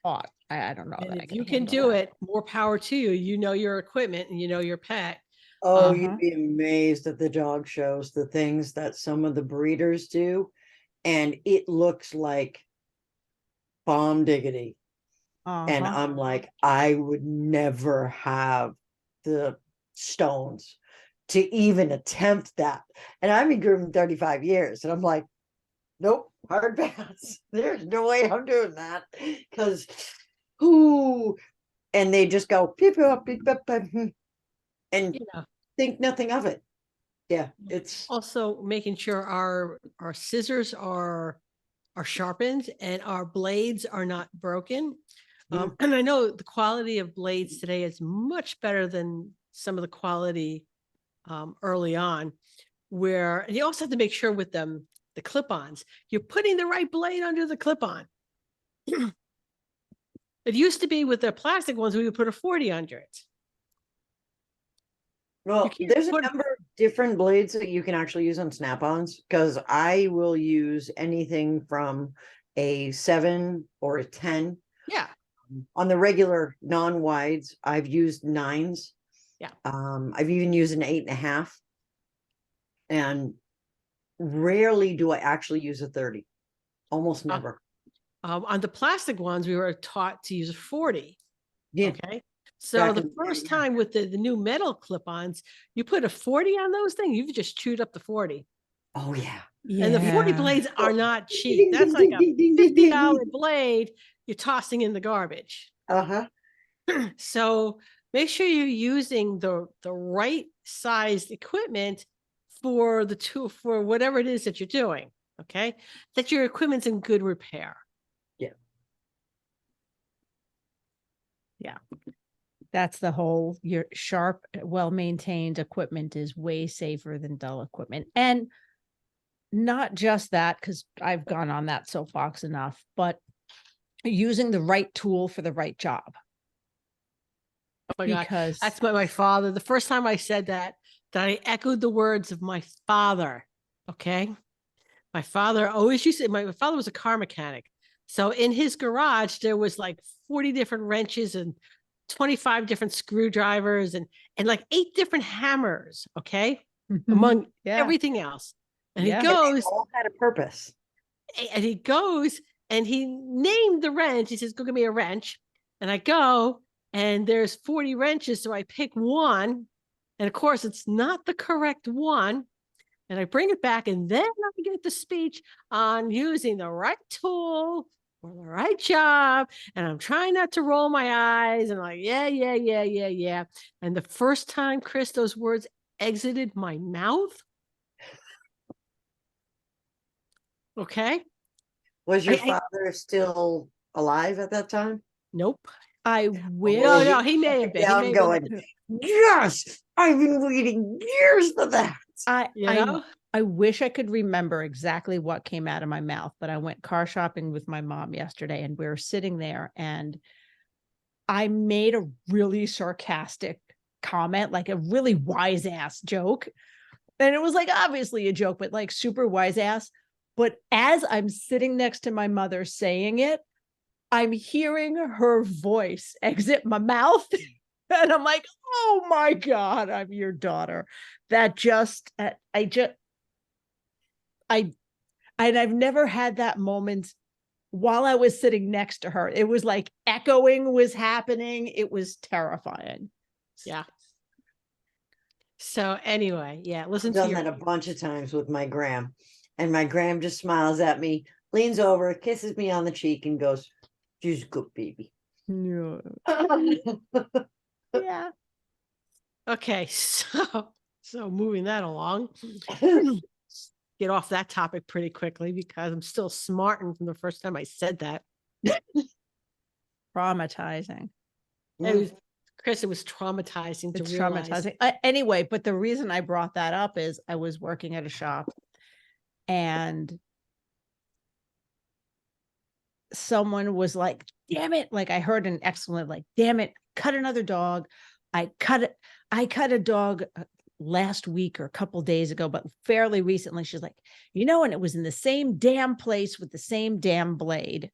taught. I don't know. If you can do it, more power to you. You know your equipment, and you know your pet. Oh, you'd be amazed at the dog shows, the things that some of the breeders do, and it looks like bomb diggity. And I'm like, I would never have the stones to even attempt that. And I've been grooming 35 years, and I'm like, nope, hard pass. There's no way I'm doing that, because and they just go beep, beep, beep, beep, and think nothing of it. Yeah, it's also making sure our scissors are sharpened and our blades are not broken. And I know the quality of blades today is much better than some of the quality early on, where you also have to make sure with them, the clip-ons, you're putting the right blade under the clip-on. It used to be with the plastic ones, we would put a 40 under it. Well, there's a number of different blades that you can actually use on snap-ons, because I will use anything from a 7 or a 10. Yeah. On the regular non-wides, I've used 9s. Yeah. I've even used an 8.5. And rarely do I actually use a 30. Almost never. On the plastic ones, we were taught to use a 40. Yeah. Okay. So the first time with the new metal clip-ons, you put a 40 on those things, you've just chewed up the 40. Oh yeah. And the 40 blades are not cheap. That's like a $50 blade you're tossing in the garbage. So make sure you're using the right sized equipment for for whatever it is that you're doing. Okay. That your equipment's in good repair. Yeah. That's the whole, your sharp, well-maintained equipment is way safer than dull equipment. And not just that, because I've gone on that soapbox enough, but using the right tool for the right job. my God. Because That's my father. The first time I said that I echoed the words of my father. Okay. My father always used to, my father was a car mechanic. So in his garage, there was like 40 different wrenches and 25 different screwdrivers and like 8 different hammers. Okay. Among yeah, everything else. And Yeah. he And they goes, all had a purpose. and he goes and he named the wrench. He says, go get me a wrench. And I go, and there's 40 wrenches. So I pick one. And of course, it's not the correct one. And I bring it back, and then I get the speech on using the right tool for the right job. And I'm trying not to roll my eyes. And I'm like, yeah, yeah, yeah, yeah, yeah. And the first time, Chris, those words exited my mouth. Okay. Was your I father still alive at that time? nope. I wish. No, Oh, no, he may have been. He may Down have going, been, yes, I've been waiting years for that. you know? I wish I could remember exactly what came out of my mouth, but I went car shopping with my mom yesterday, and we were sitting there, and I made a really sarcastic comment, like a really wise ass joke. And it was like obviously a joke, but like super wise ass. But as I'm sitting next to my mother saying it, I'm hearing her voice exit my mouth. And I'm like, oh my God, I'm your daughter. That just, I, and I've never had that moment while I was sitting next to her. It was like echoing was happening. It was terrifying. Yeah. So anyway, yeah, listen I've to done your that a bunch of times with my Gram. And my Gram just smiles at me, leans over, kisses me on the cheek, and goes, she's a good baby. Yeah. Yeah. okay. So moving that along, get off that topic pretty quickly because I'm still smarting from the first time I said that. Traumatizing. It was Chris, it was traumatizing to It's realize. traumatizing. Anyway, but the reason I brought that up is I was working at a shop, and someone was like, damn it. Like I heard an excellent, like, damn it, cut another dog. I cut a dog last week or a couple days ago, but fairly recently. She's like, and it was in the same damn place with the same damn blade.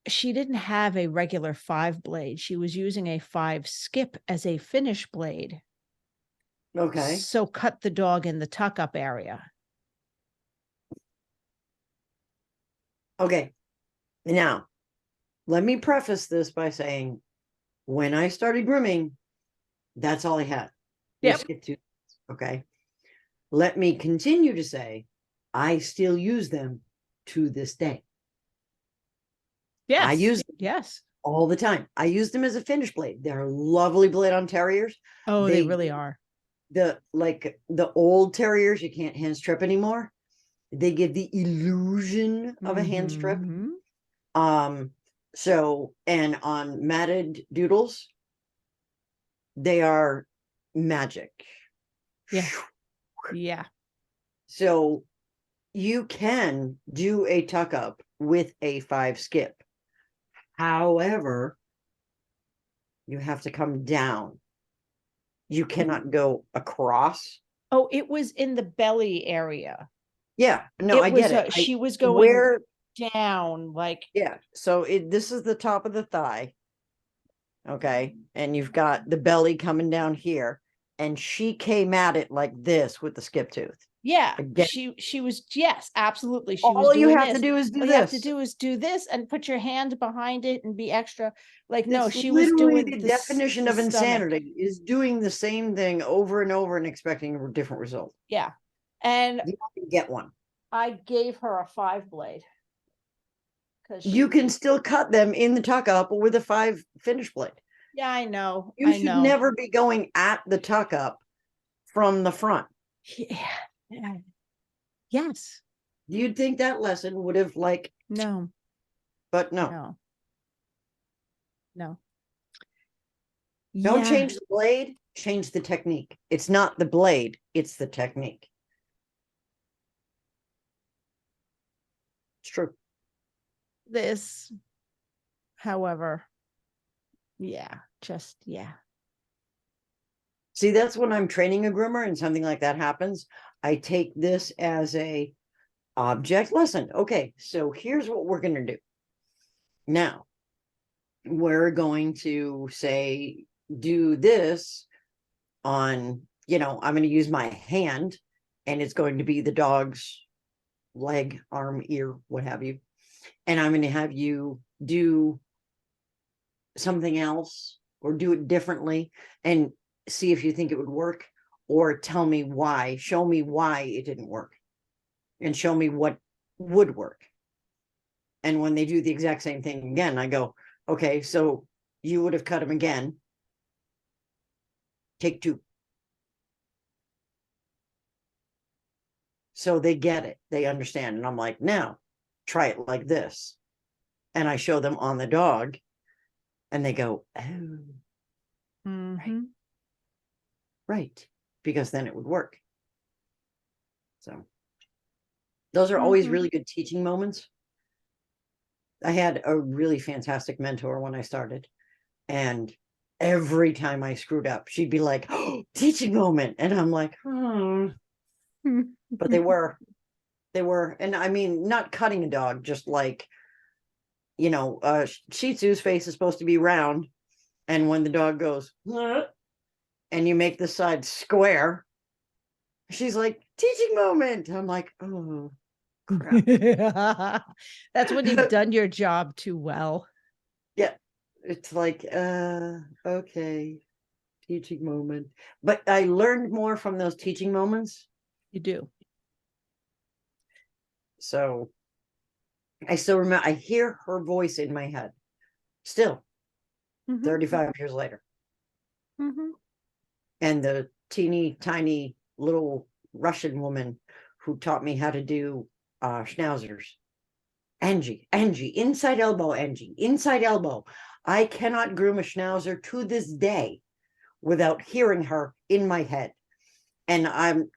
She didn't have a regular 5 blade. She was using a 5 skip as a finish blade. Okay. So cut the dog in the tuck up area. Okay. Now, let me preface this by saying when I started grooming, that's all I had. Yep. Skip tooth. Okay. Let me continue to say I still use them to this day. Yes. I use them yes. all the time. I use them as a finish blade. They're a lovely blade on terriers. Oh, they really are. The old terriers, you can't hand strip anymore. They give the illusion of a hand strip. So, and on matted doodles, they are magic. Yeah. Yeah. So you can do a tuck up with a 5 skip. However, you have to come down. You cannot go across. Oh, it was in the belly area. Yeah, no, I get it. She was going where down, like, yeah. So this is the top of the thigh. Okay, and you've got the belly coming down here, and she came at it like this with the skip tooth. yeah. Again. She was, yes, absolutely. She was All you doing have this. to do is do All this. you have to do is do this and put your hand behind it and be extra. Like, no, That's she was literally doing the definition the of stomach. insanity is doing the same thing over and over and expecting a different result. Yeah. And You can get one. I gave her a 5 blade. You can still cut them in the tuck up with a 5 finish blade. Yeah, I know. You should never be going at the tuck up from the front. Yeah. Yes. You'd think that lesson would have no, but no. Don't change the blade, change the technique. It's not the blade, it's the technique. It's true. This, however, Yeah. Just, yeah. See, that's when I'm training a groomer and something like that happens. I take this as a object lesson. Okay, so here's what we're going to do. Now, we're going to say, do this on, I'm going to use my hand and it's going to be the dog's leg, arm, ear, what have you. And I'm going to have you do something else or do it differently and see if you think it would work, or tell me why, show me why it didn't work and show me what would work. And when they do the exact same thing again, I go, okay, so you would have cut him again. Take two. So they get it, they understand. And I'm like, now try it like this. And I show them on the dog and they go, oh, Mhm. right. Because then it would work. So those are always Mhm. really good teaching moments. I had a really fantastic mentor when I started, and every time I screwed up, she'd be like, oh, teaching moment. And I'm like, but they were, and I mean, not cutting a dog, just like, Shih Tzu's face is supposed to be round. And when the dog goes, and you make the side square, she's like, teaching moment. I'm like, oh, crap. That's when you've done your job too well. Yeah. It's like, okay, teaching moment. But I learned more from those teaching moments. You do. So I still remember, I hear her voice in my head still, Mhm. 35 years later. Mhm. And the teeny tiny little Russian woman who taught me how to do schnauzers. Angie, inside elbow, Angie, inside elbow. I cannot groom a schnauzer to this day without hearing her in my head. And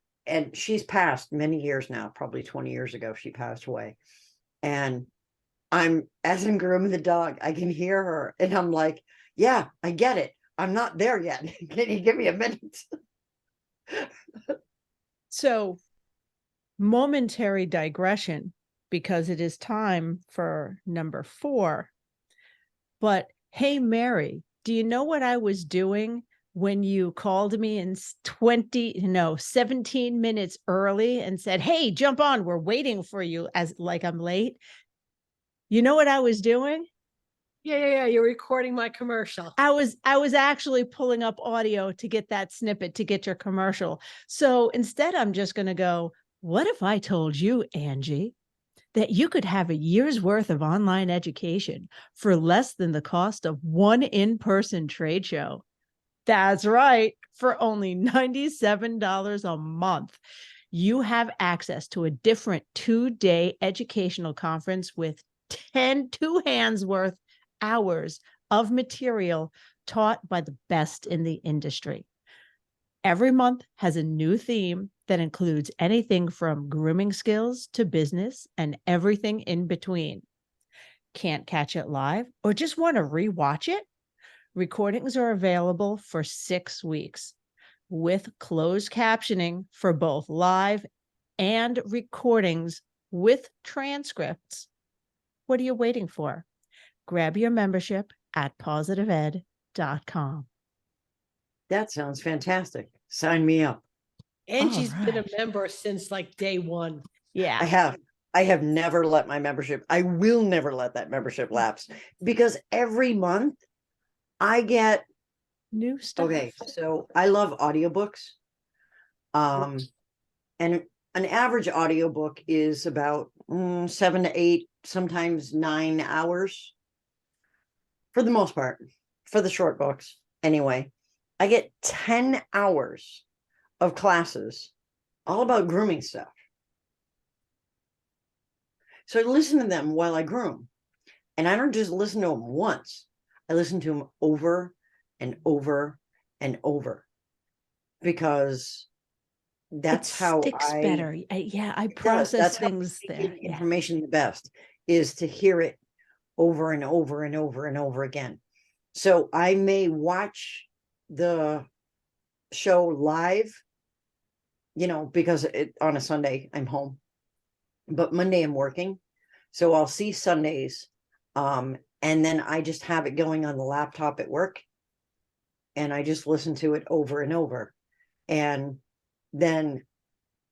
she's passed many years now, probably 20 years ago, she passed away. And as I'm grooming the dog, I can hear her and I'm like, yeah, I get it. I'm not there yet. Can you give me a minute? So, momentary digression, because it is time for number 4. But hey, Mary, do you know what I was doing when you called me in 17 minutes early and said, hey, jump on, we're waiting for you, as like I'm late? You know what I was doing? Yeah. You're recording my commercial. I was actually pulling up audio to get that snippet to get your commercial. So instead, I'm just going to go, what if I told you, Angie, that you could have a year's worth of online education for less than the cost of one in-person trade show? That's right. For only $97 a month, you have access to a different 2-day educational conference with 2 hands worth hours of material taught by the best in the industry. Every month has a new theme that includes anything from grooming skills to business and everything in between. Can't catch it live or just want to rewatch it? Recordings are available for 6 weeks with closed captioning for both live and recordings with transcripts. What are you waiting for? Grab your membership at positiveed.com. That sounds fantastic. Sign me up. Angie's been a right. member since like day one. Yeah. I have never let my membership, I will never let that membership lapse, because every month I get New stuff. okay. So I love audiobooks. And an average audiobook is about 7 to 8, sometimes 9 hours for the most part, for the short books. Anyway, I get 10 hours of classes all about grooming stuff. So I listen to them while I groom. And I don't just listen to them once. I listen to them over and over and over, because that's it how sticks I better. I it does. process That's how I things there. retain Yeah. information the best, is to hear it over and over and over and over again. So I may watch the show live, because on a Sunday I'm home, but Monday I'm working. So I'll see Sundays. And then I just have it going on the laptop at work. And I just listen to it over and over. And then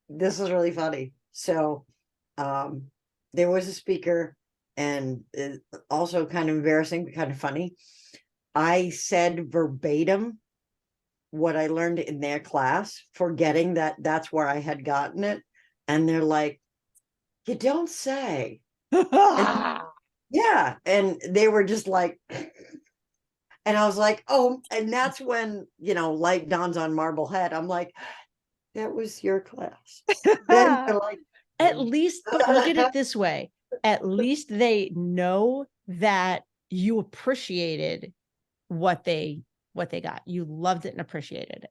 this is really funny. So there was a speaker, and also kind of embarrassing, but kind of funny. I said verbatim what I learned in their class, forgetting that that's where I had gotten it. And they're like, you don't say. And, yeah. And they were just like, and I was like, oh, and that's when, light dawns on Marblehead. I'm like, that was your class. Then they're like, At least, but look at it this way. At least they know that you appreciated what they got. You loved it and appreciated it.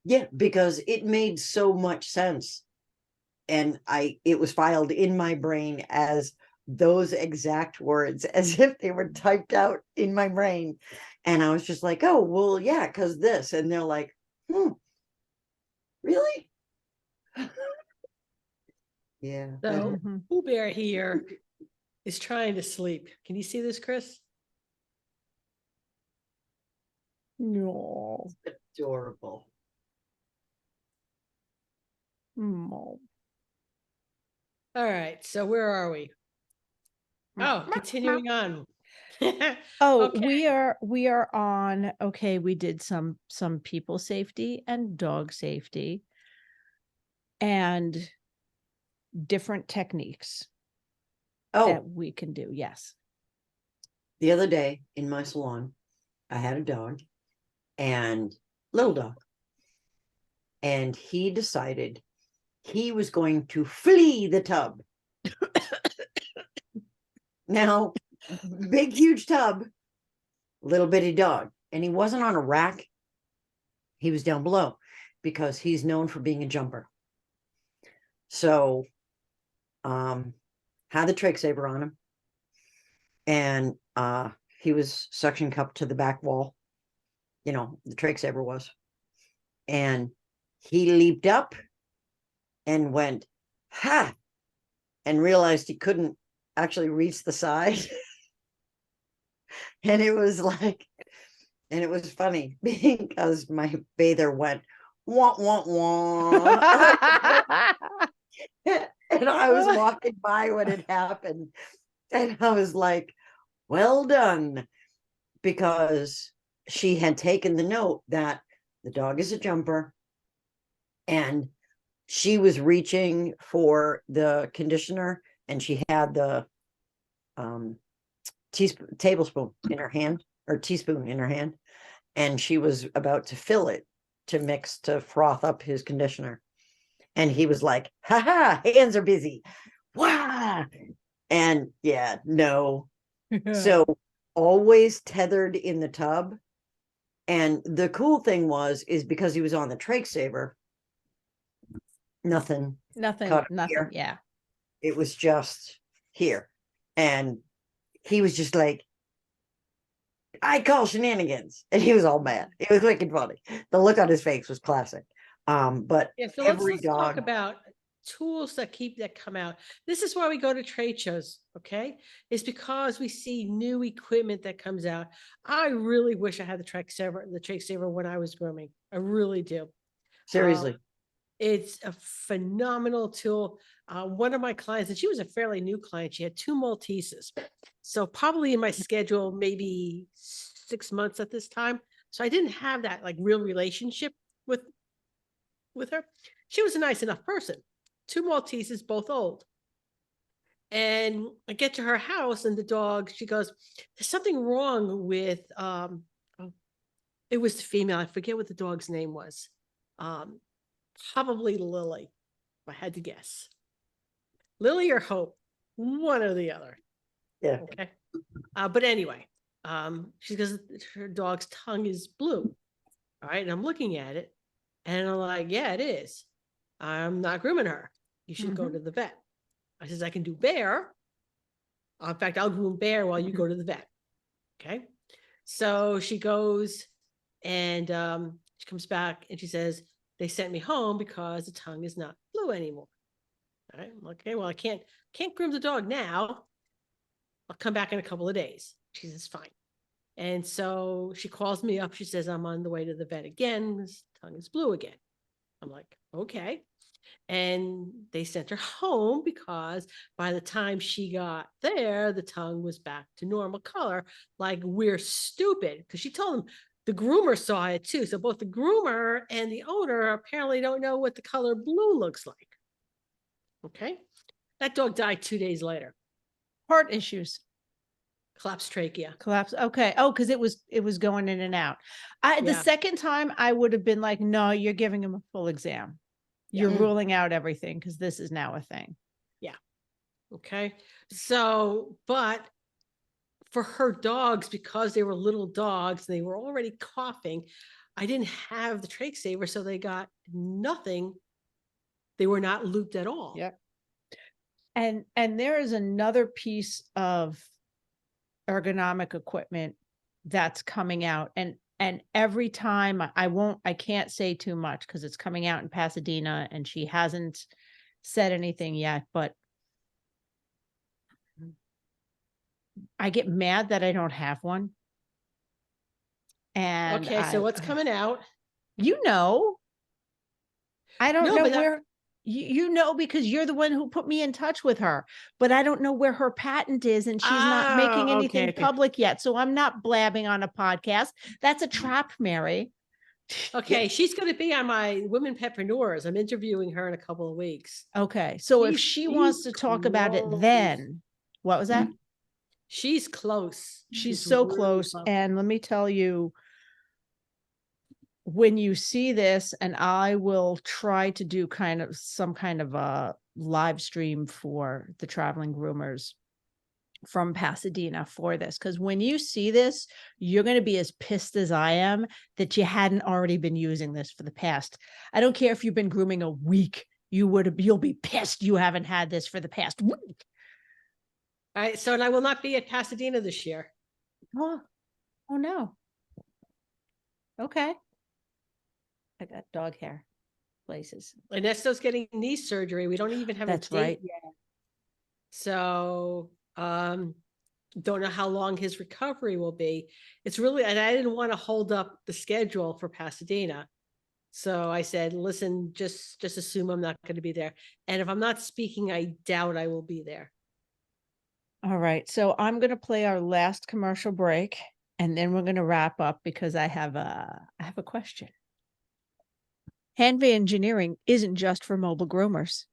yeah, because it made so much sense. And it was filed in my brain as those exact words, as if they were typed out in my brain. And I was just like, oh, well, yeah, because this. And they're like, really? Yeah. So Pooh Bear here is trying to sleep. Can you see this, Chris? No. Adorable. No. All right. So where are we? Oh, continuing on. Oh, Okay. we are on. Okay, we did some people safety and dog safety and different techniques Oh, that we can do. Yes. the other day in my salon, I had a dog, and little dog, and he decided he was going to flee the tub. Now, big, huge tub, little bitty dog. And he wasn't on a rack. He was down below because he's known for being a jumper. So, had the trach saver on him. And he was suction cupped to the back wall. The trach saver was. And he leaped up and went, ha, and realized he couldn't actually reach the side. And it was funny because my bather went, wah, wah, wah. And I was walking by when it happened. And I was like, well done. Because she had taken the note that the dog is a jumper. And she was reaching for the conditioner, and she had the tablespoon in her hand, or teaspoon in her hand, and she was about to fill it to froth up his conditioner. And he was like, ha ha, hands are busy. Wow. And yeah, no. So always tethered in the tub. And the cool thing is because he was on the trach saver, nothing. Nothing. Here. Yeah. It was just here. And he was just like, I call shenanigans. And he was all mad. It was wicked funny. The look on his face was classic. But Yeah, so every let's dog talk about tools that come out. This is why we go to trade shows, okay? It's because we see new equipment that comes out. I really wish I had the trach saver when I was grooming. I really do. seriously. It's a phenomenal tool. One of my clients, and she was a fairly new client, she had 2 Malteses. So probably in my schedule, maybe 6 months at this time. So I didn't have that like real relationship with her. She was a nice enough person. 2 Malteses, both old. And I get to her house, and the dog, she goes, there's something wrong with, it was the female. I forget what the dog's name was. Probably Lily, if I had to guess. Lily or Hope, one or the other. Yeah. Okay. But anyway, she goes, her dog's tongue is blue. All right. And I'm looking at it, and I'm like, yeah, it is. I'm not grooming her. You should go to the vet. I says, I can do Bear. In fact, I'll groom Bear while you go to the vet. Okay. So she goes and she comes back and she says, they sent me home because the tongue is not blue anymore. All right. Okay. Well, I can't groom the dog now. I'll come back in a couple of days. She says, fine. And so she calls me up. She says, I'm on the way to the vet again. His tongue is blue again. I'm like, okay. And they sent her home because by the time she got there, the tongue was back to normal color. Like, we're stupid, because she told them the groomer saw it too. So both the groomer and the owner apparently don't know what the color blue looks like. Okay. That dog died 2 days later. Heart issues. Collapsed trachea. Collapse. Okay. Oh, because it was going in and out. The Yeah. second time I would have been like, no, you're giving him a full exam. You're Yeah. ruling out everything because this is now a thing. Yeah. Okay. So, but for her dogs, because they were little dogs, they were already coughing. I didn't have the trach saver, so they got nothing. They were not looped at all. Yep. And there is another piece of ergonomic equipment that's coming out, and every time I can't say too much because it's coming out in Pasadena and she hasn't said anything yet, but I get mad that I don't have one. And Okay, so what's coming out? You know, I don't No, know but where you know, because you're the one who put me in touch with her, but I don't know where her patent is, and she's not making anything okay. public yet. So I'm not blabbing on a podcast. That's a trap, Mary. Okay, she's going to be on my Women Petpreneurs. I'm interviewing her in a couple of weeks. Okay. So if She's- she wants to talk about it, close. then what was that? She's close. She's so really close. And let me tell you, when you see this, and I will try to do some kind of a live stream for the Traveling Groomers from Pasadena for this, because when you see this, you're going to be as pissed as I am that you hadn't already been using this for the past. I don't care if you've been grooming a week, you'll be pissed you haven't had this for the past week. All right, so and I will not be at Pasadena this year. Oh no. Okay. I got dog hair places. Ernesto's getting knee surgery. We don't even have That's a date right. yet. So don't know how long his recovery will be. It's really, and I didn't want to hold up the schedule for Pasadena. So I said, listen, just assume I'm not going to be there. And if I'm not speaking, I doubt I will be there. All right. So I'm going to play our last commercial break, and then we're going to wrap up because I have a question. Hanvey Engineering isn't just for mobile groomers.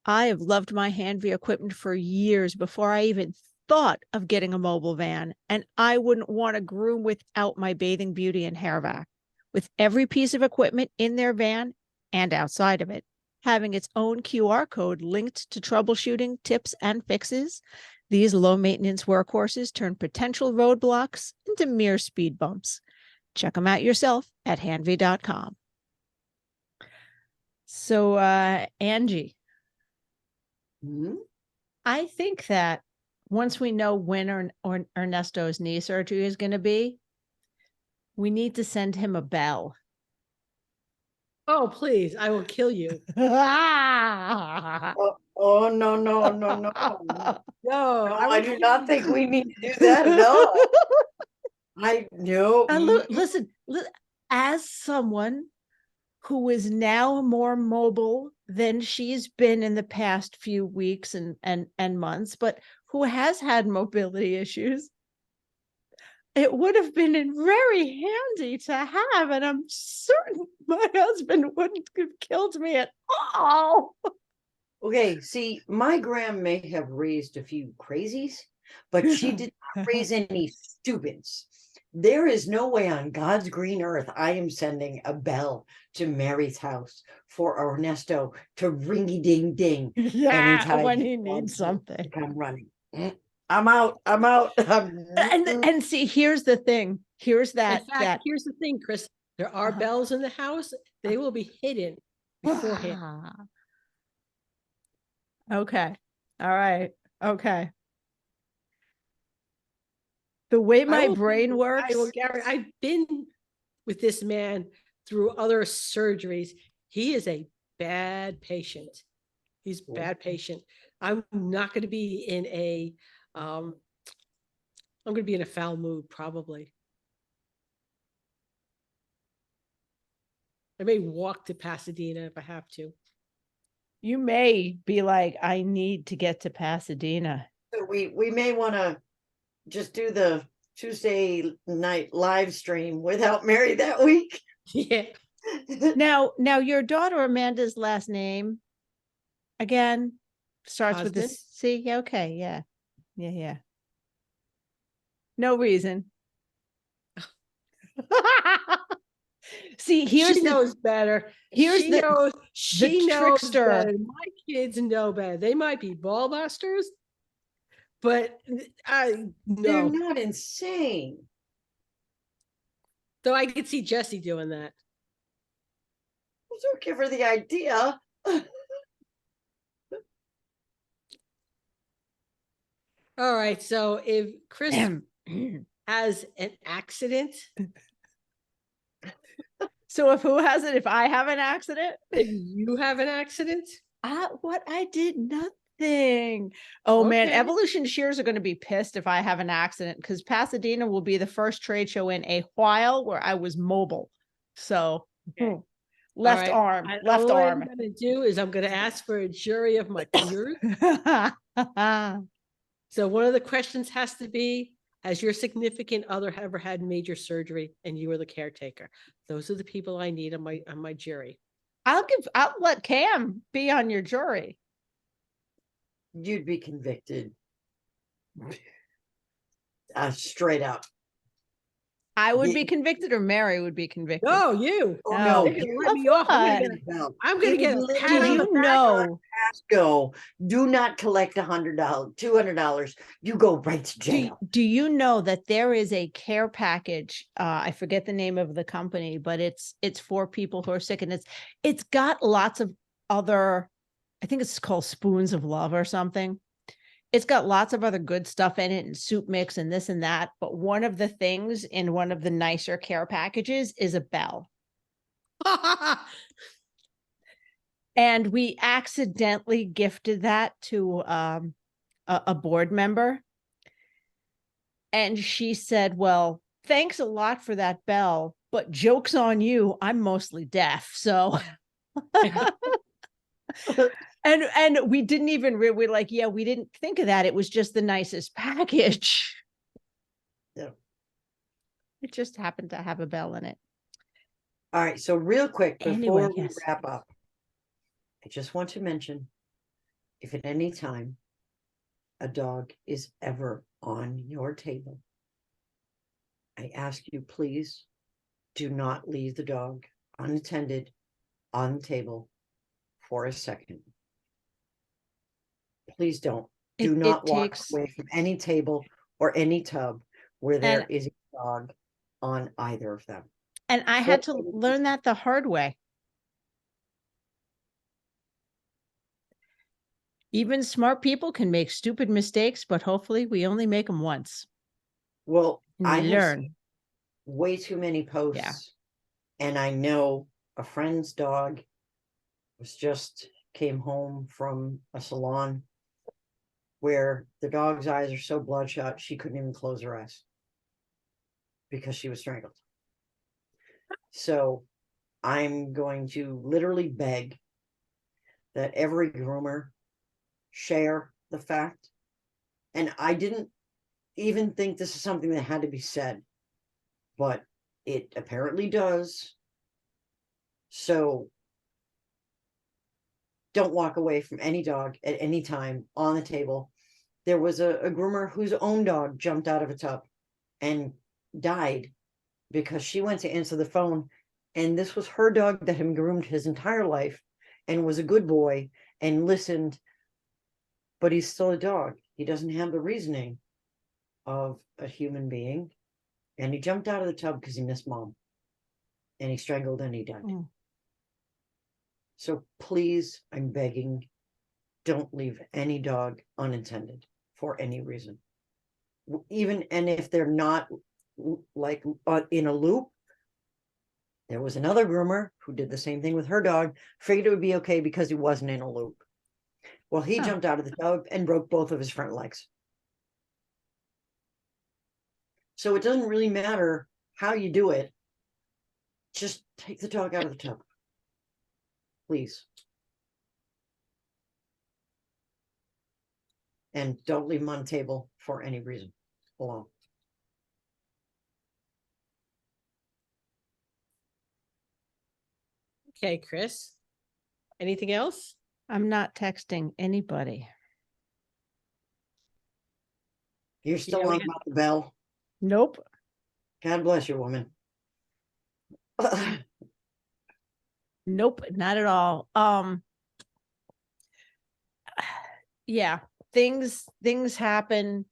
I have loved my Hanvey equipment for years before I even thought of getting a mobile van, and I wouldn't want to groom without my Bathing Beauty and hair vac. With every piece of equipment in their van and outside of it having its own QR code linked to troubleshooting tips and fixes, these low-maintenance workhorses turn potential roadblocks into mere speed bumps. Check them out yourself at hanvey.com. So, Angie, I think that once we know when Ernesto's knee surgery is going to be, we need to send him a bell. Oh, please, I will kill you. Oh, no. No, I do not think we need to do that. No. Listen, as someone who is now more mobile than she's been in the past few weeks and months, but who has had mobility issues, it would have been very handy to have, and I'm certain my husband wouldn't have killed me at all. Okay, see, my gram may have raised a few crazies, but she did not raise any stupids. There is no way on God's green earth I am sending a bell to Mary's house for Ernesto to ringy ding ding. Yeah, when he needs something. Come running. I'm out. And see, here's the thing. Here's that. In fact, here's the thing, Chris. There are bells in the house. They will be hidden beforehand. Okay. All right. Okay. The way I my will brain be- works. I will guarantee. I've been with this man through other surgeries. He is a bad patient. He's a bad patient. I'm not going to be in a. I'm going to be in a foul mood probably. I may walk to Pasadena if I have to. You may be like, I need to get to Pasadena. So we may want to just do the Tuesday night live stream without Mary that week. Yeah. Now your daughter Amanda's last name again starts with the Husband? C. Yeah, okay, yeah. No reason. See, here's She knows better. here's She the- knows. She knows trickster. better. My kids know better. They might be ball busters, but I They're no. not insane. Though I could see Jesse doing that. Don't give her the idea. All right. So if Chris has an accident, So if who has it? If I have an accident? if you have an accident, I did nothing. Oh man, Okay. Evolution Shears are going to be pissed if I have an accident because Pasadena will be the first trade show in a while where I was mobile. So Okay. left All right. arm, And left all arm. I'm going to do is I'm going to ask for a jury of my peers. So one of the questions has to be, has your significant other ever had major surgery and you were the caretaker? Those are the people I need on my jury. I'll let Cam be on your jury. You'd be convicted. Straight up. I would Yeah. be convicted or Mary would be convicted. No, you. Oh, No. no, They're gonna let Of me off. I'm what? gonna get no. I'm gonna It get would a pat Do on the literally you back. know? go. Do not collect $100, $200. You go right to jail. Do you know that there is a care package? I forget the name of the company, but it's for people who are sick, and it's got lots of other. I think it's called Spoons of Love or something. It's got lots of other good stuff in it and soup mix and this and that. But one of the things in one of the nicer care packages is a bell. And we accidentally gifted that to a board member. And she said, well, thanks a lot for that bell, but joke's on you. I'm mostly deaf. So and we didn't even we're like, yeah, we didn't think of that. It was just the nicest package. Yeah. It just happened to have a bell in it. All right. So real quick, before Anyway, we yes. wrap up, I just want to mention, if at any time a dog is ever on your table, I ask you, please do not leave the dog unattended on the table for a second. Please don't. Do not walk away from any table or any tub where there is a dog on either of them. And I had to learn that the hard way. Even smart people can make stupid mistakes, but hopefully we only make them once. Well, And I we have learn. seen way too many posts, and I know a friend's dog came home from a salon where the dog's eyes are so bloodshot she couldn't even close her eyes because she was strangled. So I'm going to literally beg that every groomer share the fact. And I didn't even think this is something that had to be said, but it apparently does. So don't walk away from any dog at any time on the table. There was a groomer whose own dog jumped out of a tub and died because she went to answer the phone, and this was her dog that had groomed his entire life and was a good boy and listened, but he's still a dog. He doesn't have the reasoning of a human being, and he jumped out of the tub because he missed mom, and he strangled and he died. So please, I'm begging, don't leave any dog unattended for any reason. even, and if they're not like in a loop. There was another groomer who did the same thing with her dog, figured it would be okay because he wasn't in a loop. Well, he Huh. jumped out of the tub and broke both of his front legs. So it doesn't really matter how you do it. Just take the dog out of the tub, please. And don't leave him on the table for any reason alone. Okay, Chris. Anything else? I'm not texting anybody. You're still Yeah, we on got- about the bell. Nope. God bless you, woman. Nope, not at all. Yeah, things happen,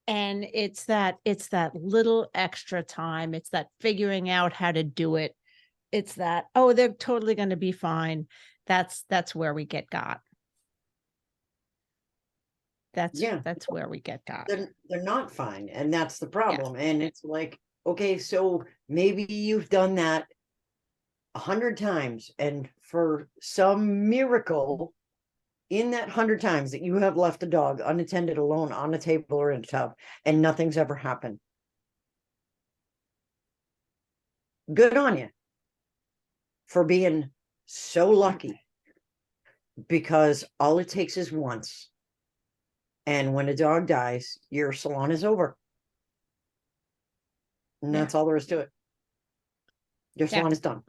and it's that little extra time. It's that figuring out how to do it. It's that, oh, they're totally going to be fine. That's where we get got. That's where we get got. They're not fine, and that's the problem. And it's like, okay, so maybe you've done that 100 times, and for some miracle in that 100 times that you have left a dog unattended alone on a table or in a tub and nothing's ever happened, good on you for being so lucky, because all it takes is once. And when a dog dies, your salon is over. And that's all there is to it. Your salon is done.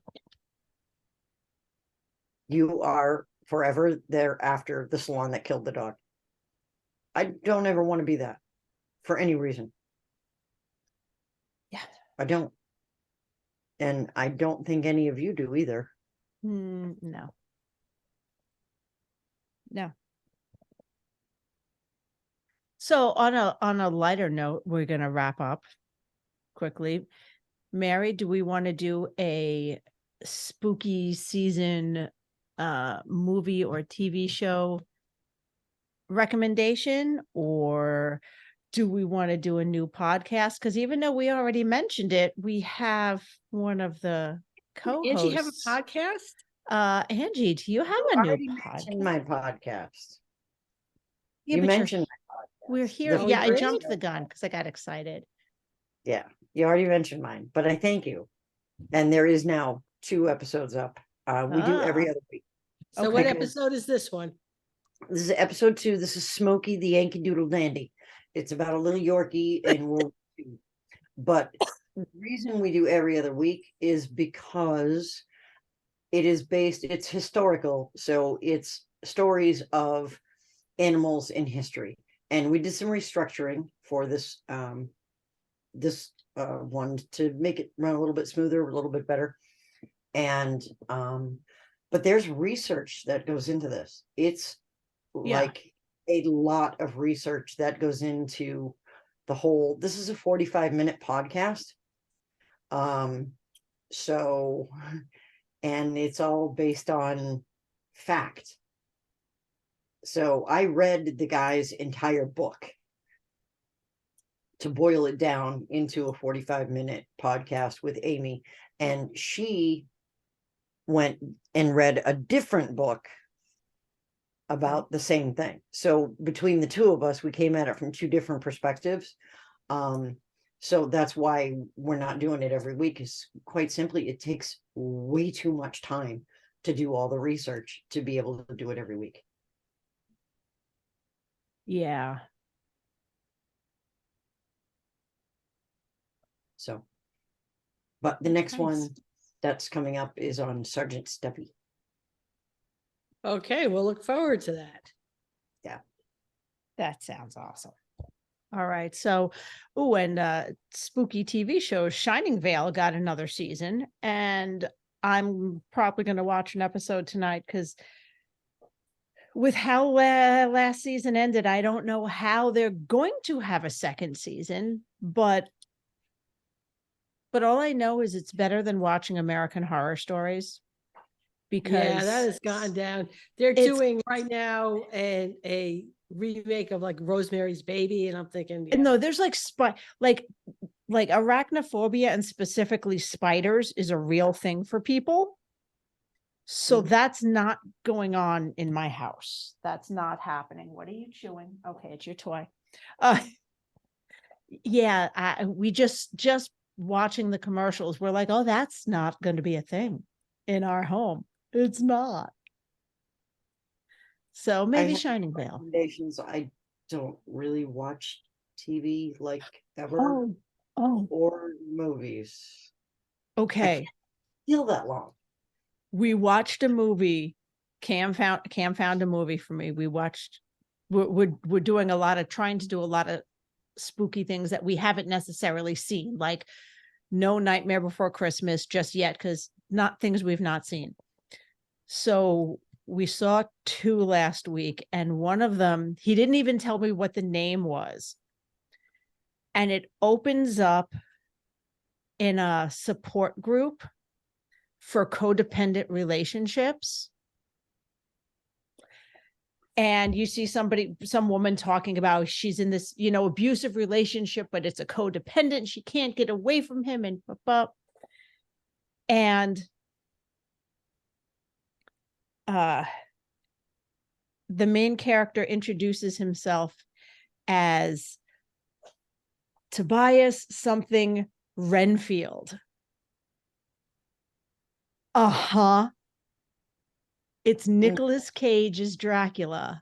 You are forever thereafter the salon that killed the dog. I don't ever want to be that for any reason. Yeah. I don't. And I don't think any of you do either. No. So on a lighter note, we're going to wrap up quickly. Mary, do we want to do a spooky season movie or TV show recommendation, or do we want to do a new podcast? Because even though we already mentioned it, we have one of the co-hosts. Angie have a podcast? Angie, do you have a new podcast? My podcast. Yeah, you but mentioned we're here. The Yeah, I first- jumped the gun because I got excited. Yeah, you already mentioned mine, but I thank you. And there is now 2 episodes up. We do every other week. So what Okay. episode is this one? This is episode 2. This is Smokey the Yankee Doodle Dandy. It's about a little Yorkie in World War II. But the reason we do every other week is because it's historical. So it's stories of animals in history. And we did some restructuring for this one to make it run a little bit smoother, a little bit better. And but there's research that goes into this. It's like a lot of research that goes into the whole. This is a 45-minute podcast. So, and it's all based on fact. So I read the guy's entire book to boil it down into a 45-minute podcast with Amy. And she went and read a different book about the same thing. So between the two of us, we came at it from 2 different perspectives. So that's why we're not doing it every week, is quite simply, it takes way too much time to do all the research to be able to do it every week. Yeah. So, but the next Nice. one that's coming up is on Sergeant Steppy. Okay, we'll look forward to that. That sounds awesome. All right. So, and spooky TV show Shining Vale got another season, and I'm probably going to watch an episode tonight because with how last season ended, I don't know how they're going to have a second season, but all I know is it's better than watching American Horror Stories. Because that has gone down. They're doing right now a remake of like Rosemary's Baby, and I'm thinking, yeah. No, there's like like arachnophobia and specifically spiders is a real thing for people. So that's not going on in my house. That's not happening. What are you chewing? Okay, it's your toy. Yeah, we just watching the commercials, we're like, oh, that's not going to be a thing in our home. It's not. So maybe Shining Vale. Recommendations. I don't really watch TV like ever. Oh, or movies. okay. Feel that long. We watched a movie. Cam found a movie for me. We're doing trying to do a lot of spooky things that we haven't necessarily seen, like no Nightmare Before Christmas just yet, because not things we've not seen. So we saw 2 last week, and one of them, he didn't even tell me what the name was. And it opens up in a support group for codependent relationships. And you see some woman talking about she's in this, abusive relationship, but it's a codependent. She can't get away from him and the main character introduces himself as Tobias something Renfield. It's Nicolas Cage as Dracula.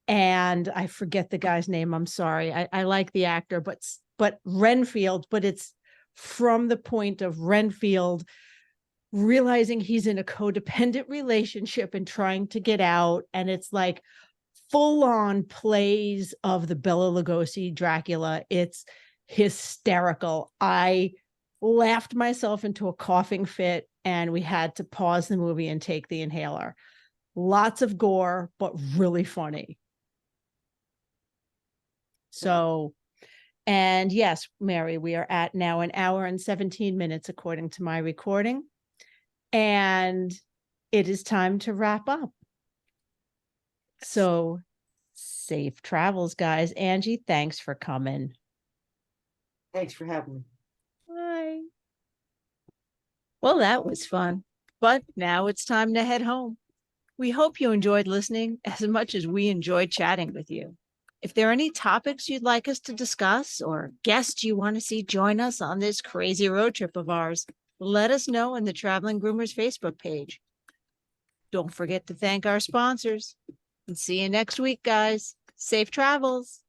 And I forget the guy's name. I'm sorry. I like the actor, but Renfield, but it's from the point of Renfield realizing he's in a codependent relationship and trying to get out. And it's like full on plays of the Bela Lugosi Dracula. It's hysterical. I laughed myself into a coughing fit, and we had to pause the movie and take the inhaler. Lots of gore, but really funny. So, and yes, Mary, we are at now 1 hour and 17 minutes, according to my recording. And it is time to wrap up. So safe travels, guys. Angie, thanks for coming. Thanks for having me. Bye. Well, that was fun, but now it's time to head home. We hope you enjoyed listening as much as we enjoyed chatting with you. If there are any topics you'd like us to discuss or guests you want to see join us on this crazy road trip of ours, let us know in the Traveling Groomers Facebook page. Don't forget to thank our sponsors. And see you next week, guys. Safe travels.